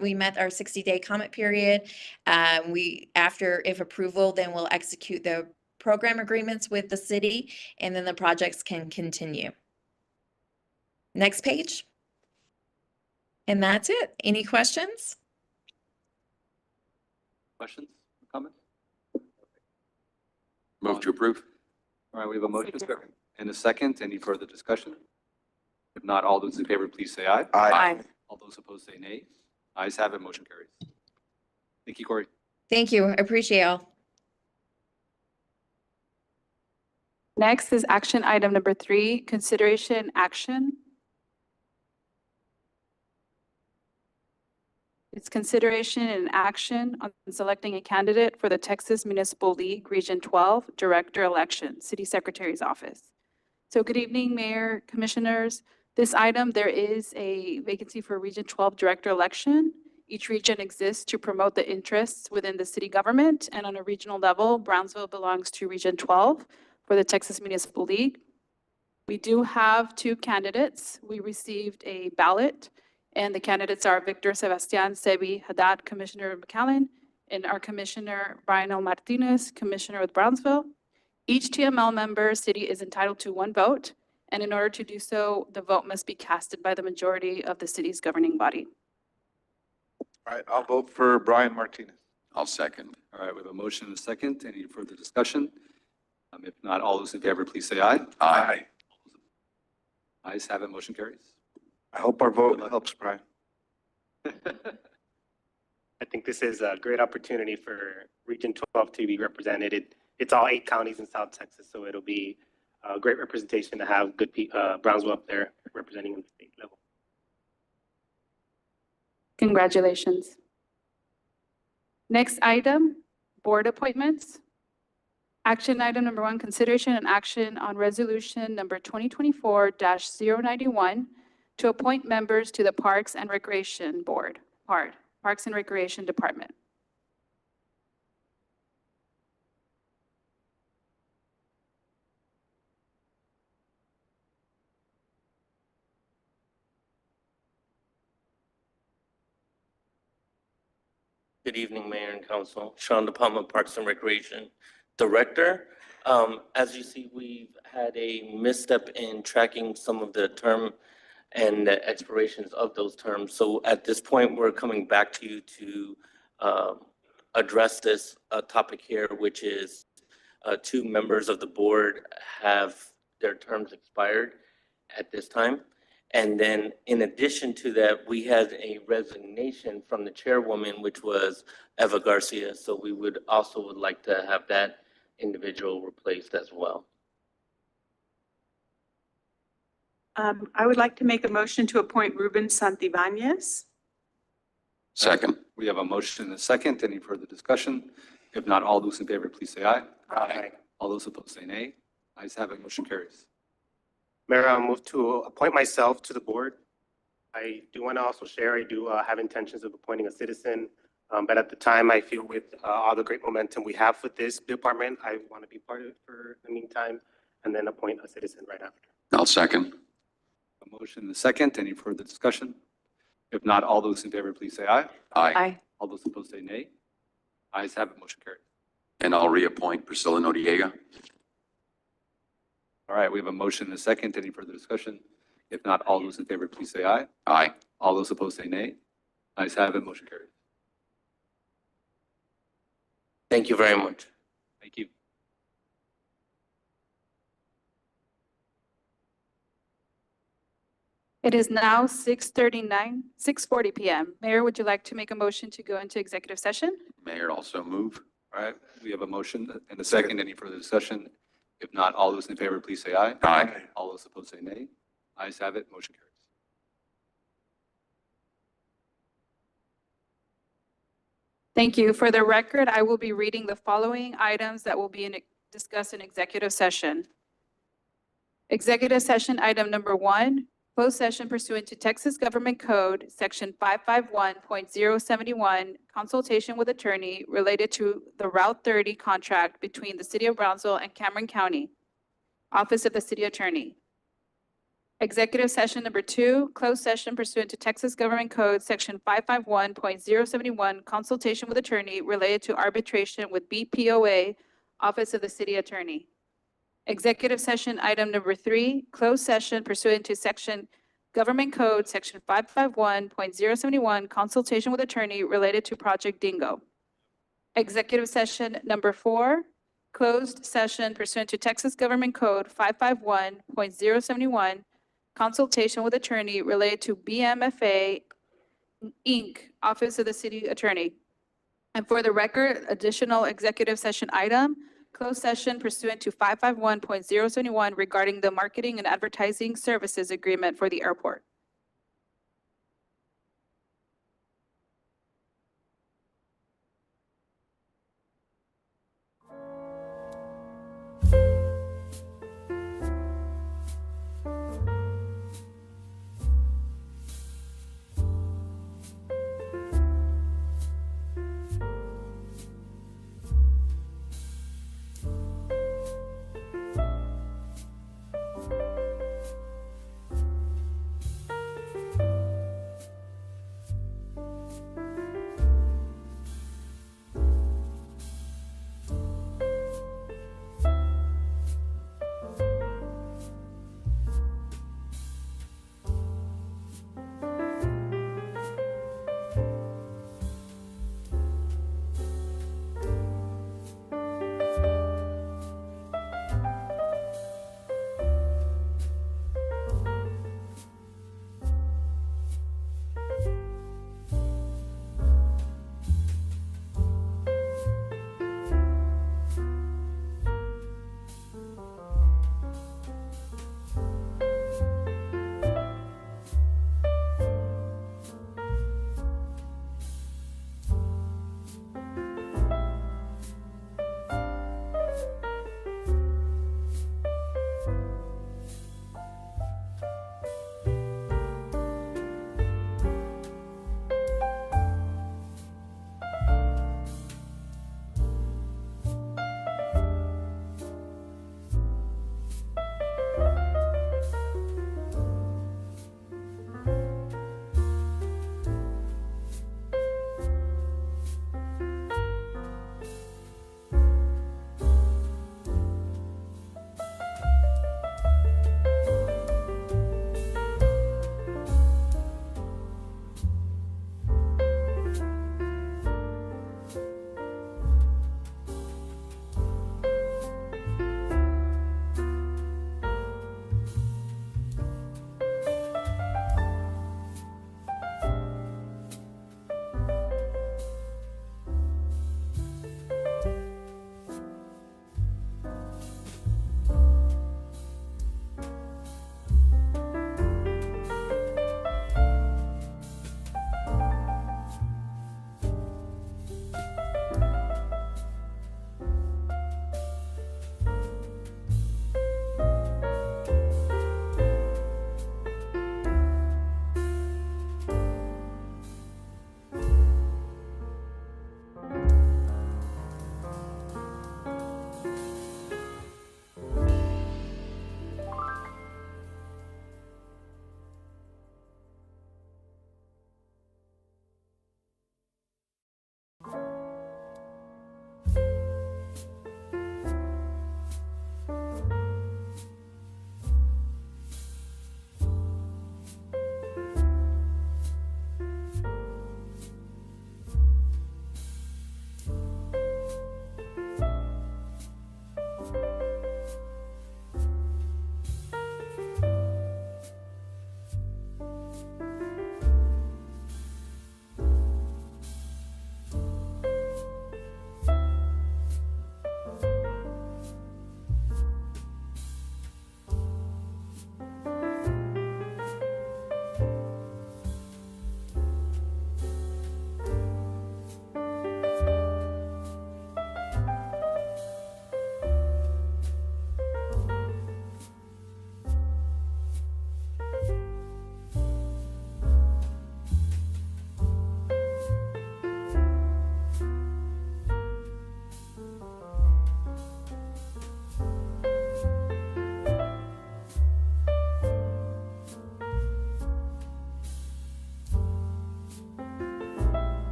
we met our 60-day comment period. If approval, then we'll execute the program agreements with the city, and then the projects can continue. Next page. And that's it. Any questions? Questions, comments? Move to approve. All right, we have a motion and a second. Any further discussion? If not, all those in favor, please say aye. Aye. All those opposed say nay. Ayes have it, motion carries. Thank you, Corey. Thank you. I appreciate y'all. Next is action item number 3, consideration action. It's consideration and action on selecting a candidate for the Texas Municipal League Region 12 Director Election, City Secretary's Office. So good evening, Mayor, Commissioners. This item, there is a vacancy for Region 12 Director Election. Each region exists to promote the interests within the city government, and on a regional level, Brownsville belongs to Region 12 for the Texas Municipal League. We do have 2 candidates. We received a ballot, and the candidates are Victor Sebastian Sebi Haddad, Commissioner of McAllen, and our Commissioner Brian L. Martinez, Commissioner with Brownsville. Each TML member city is entitled to 1 vote, and in order to do so, the vote must be casted by the majority of the city's governing body. All right, I'll vote for Brian Martinez. I'll second. All right, we have a motion and a second. Any further discussion? If not, all those in favor, please say aye. Aye. Ayes have it, motion carries. I hope our vote helps, Brian. I think this is a great opportunity for Region 12 to be represented. It's all 8 counties in South Texas, so it'll be a great representation to have good Brownsville up there representing on the state level. Congratulations. Next item, board appointments. Action item number 1, consideration and action on resolution number 2024-091 to appoint members to the Parks and Recreation Board, Parks and Recreation Department. Good evening, Mayor and Council. Sean DePalma, Parks and Recreation Director. As you see, we've had a misstep in tracking some of the term and the expirations of those terms. So at this point, we're coming back to you to address this topic here, which is 2 members of the board have their terms expired at this time. And then in addition to that, we had a resignation from the chairwoman, which was Eva Garcia. So we would like to have that individual replaced as well. I would like to make a motion to appoint Ruben Santibanez. Second. We have a motion and a second. Any further discussion? If not, all those in favor, please say aye. Aye. All those opposed say nay. Ayes have it, motion carries. Mayor, I'll move to appoint myself to the board. I do want to also share, I do have intentions of appointing a citizen, but at the time, I feel with all the great momentum we have with this department, I want to be part of it for the meantime, and then appoint a citizen right after. I'll second. A motion and a second. Any further discussion? If not, all those in favor, please say aye. Aye. All those opposed say nay. Ayes have it, motion carries. And I'll reappoint Priscilla Noriega. All right, we have a motion and a second. Any further discussion? If not, all those in favor, please say aye. Aye. All those opposed say nay. Ayes have it, motion carries. Thank you very much. Thank you. It is now 6:40 p.m. Mayor, would you like to make a motion to go into executive session? Mayor, also move. All right, we have a motion and a second. Any further discussion? If not, all those in favor, please say aye. Aye. All those opposed say nay. Ayes have it, motion carries. Thank you. For the record, I will be reading the following items that will be discussed in executive session. Executive session item number 1, closed session pursuant to Texas Government Code, Section 551.071, consultation with attorney related to the Route 30 contract between the City of Brownsville and Cameron County, Office of the City Attorney. Executive session number 2, closed session pursuant to Texas Government Code, Section 551.071, consultation with attorney related to arbitration with BPUB, Office of the City Attorney. Executive session item number 3, closed session pursuant to Section Government Code, Section 551.071, consultation with attorney related to Project Dingo. Executive session number 4, closed session pursuant to Texas Government Code 551.071, consultation with attorney related to BMFA Inc., Office of the City Attorney. And for the record, additional executive session item, closed session pursuant to 551.071 regarding the marketing and advertising services agreement for the airport.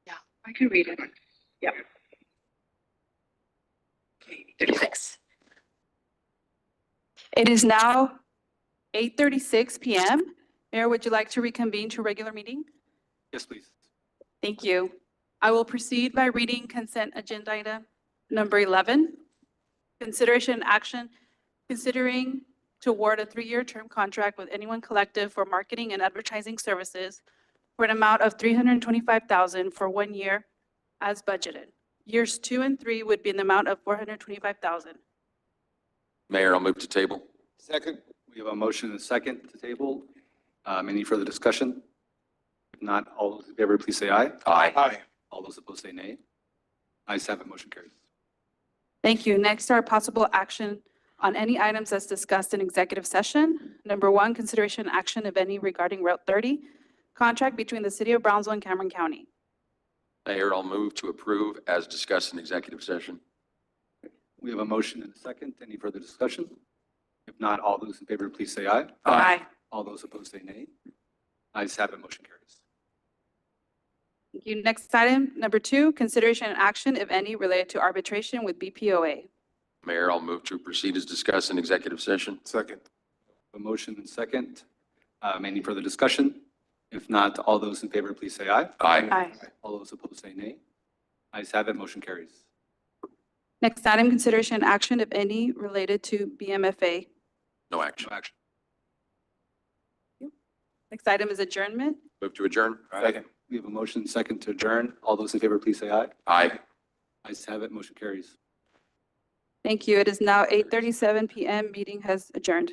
Yeah, I can read it. Yep. Okay, 36. It is now 8:36 PM. Mayor, would you like to reconvene to regular meeting? Yes, please. Thank you. I will proceed by reading consent agenda item number 11. Consideration and action, considering to award a 3-year term contract with Anyone Collective for marketing and advertising services for an amount of $325,000 for 1 year as budgeted. Years 2 and 3 would be in the amount of $425,000. Mayor, I'll move to table. Second. We have a motion and a second to table. Any further discussion? If not, all those in favor, please say aye. Aye. All those opposed say nay. Ayes have it, motion carries. Thank you. Next are possible action on any items as discussed in executive session. Number 1, consideration and action, if any, regarding Route 30, contract between the City of Brownsville and Cameron County. Mayor, I'll move to approve as discussed in executive session. We have a motion and a second. Any further discussion? If not, all those in favor, please say aye. Aye. All those opposed say nay. Ayes have it, motion carries. Thank you. Next item, number 2, consideration and action, if any, related to arbitration with BPUB. Mayor, I'll move to proceed as discussed in executive session. Second. A motion and second. Any further discussion? If not, all those in favor, please say aye. Aye. All those opposed say nay. Ayes have it, motion carries. Next item, consideration and action, if any, related to BMFA. No action. No action. Next item is adjournment. Move to adjourn. Second. We have a motion and second to adjourn. All those in favor, please say aye. Aye. Ayes have it, motion carries. Thank you. It is now 8:37 PM. Meeting has adjourned.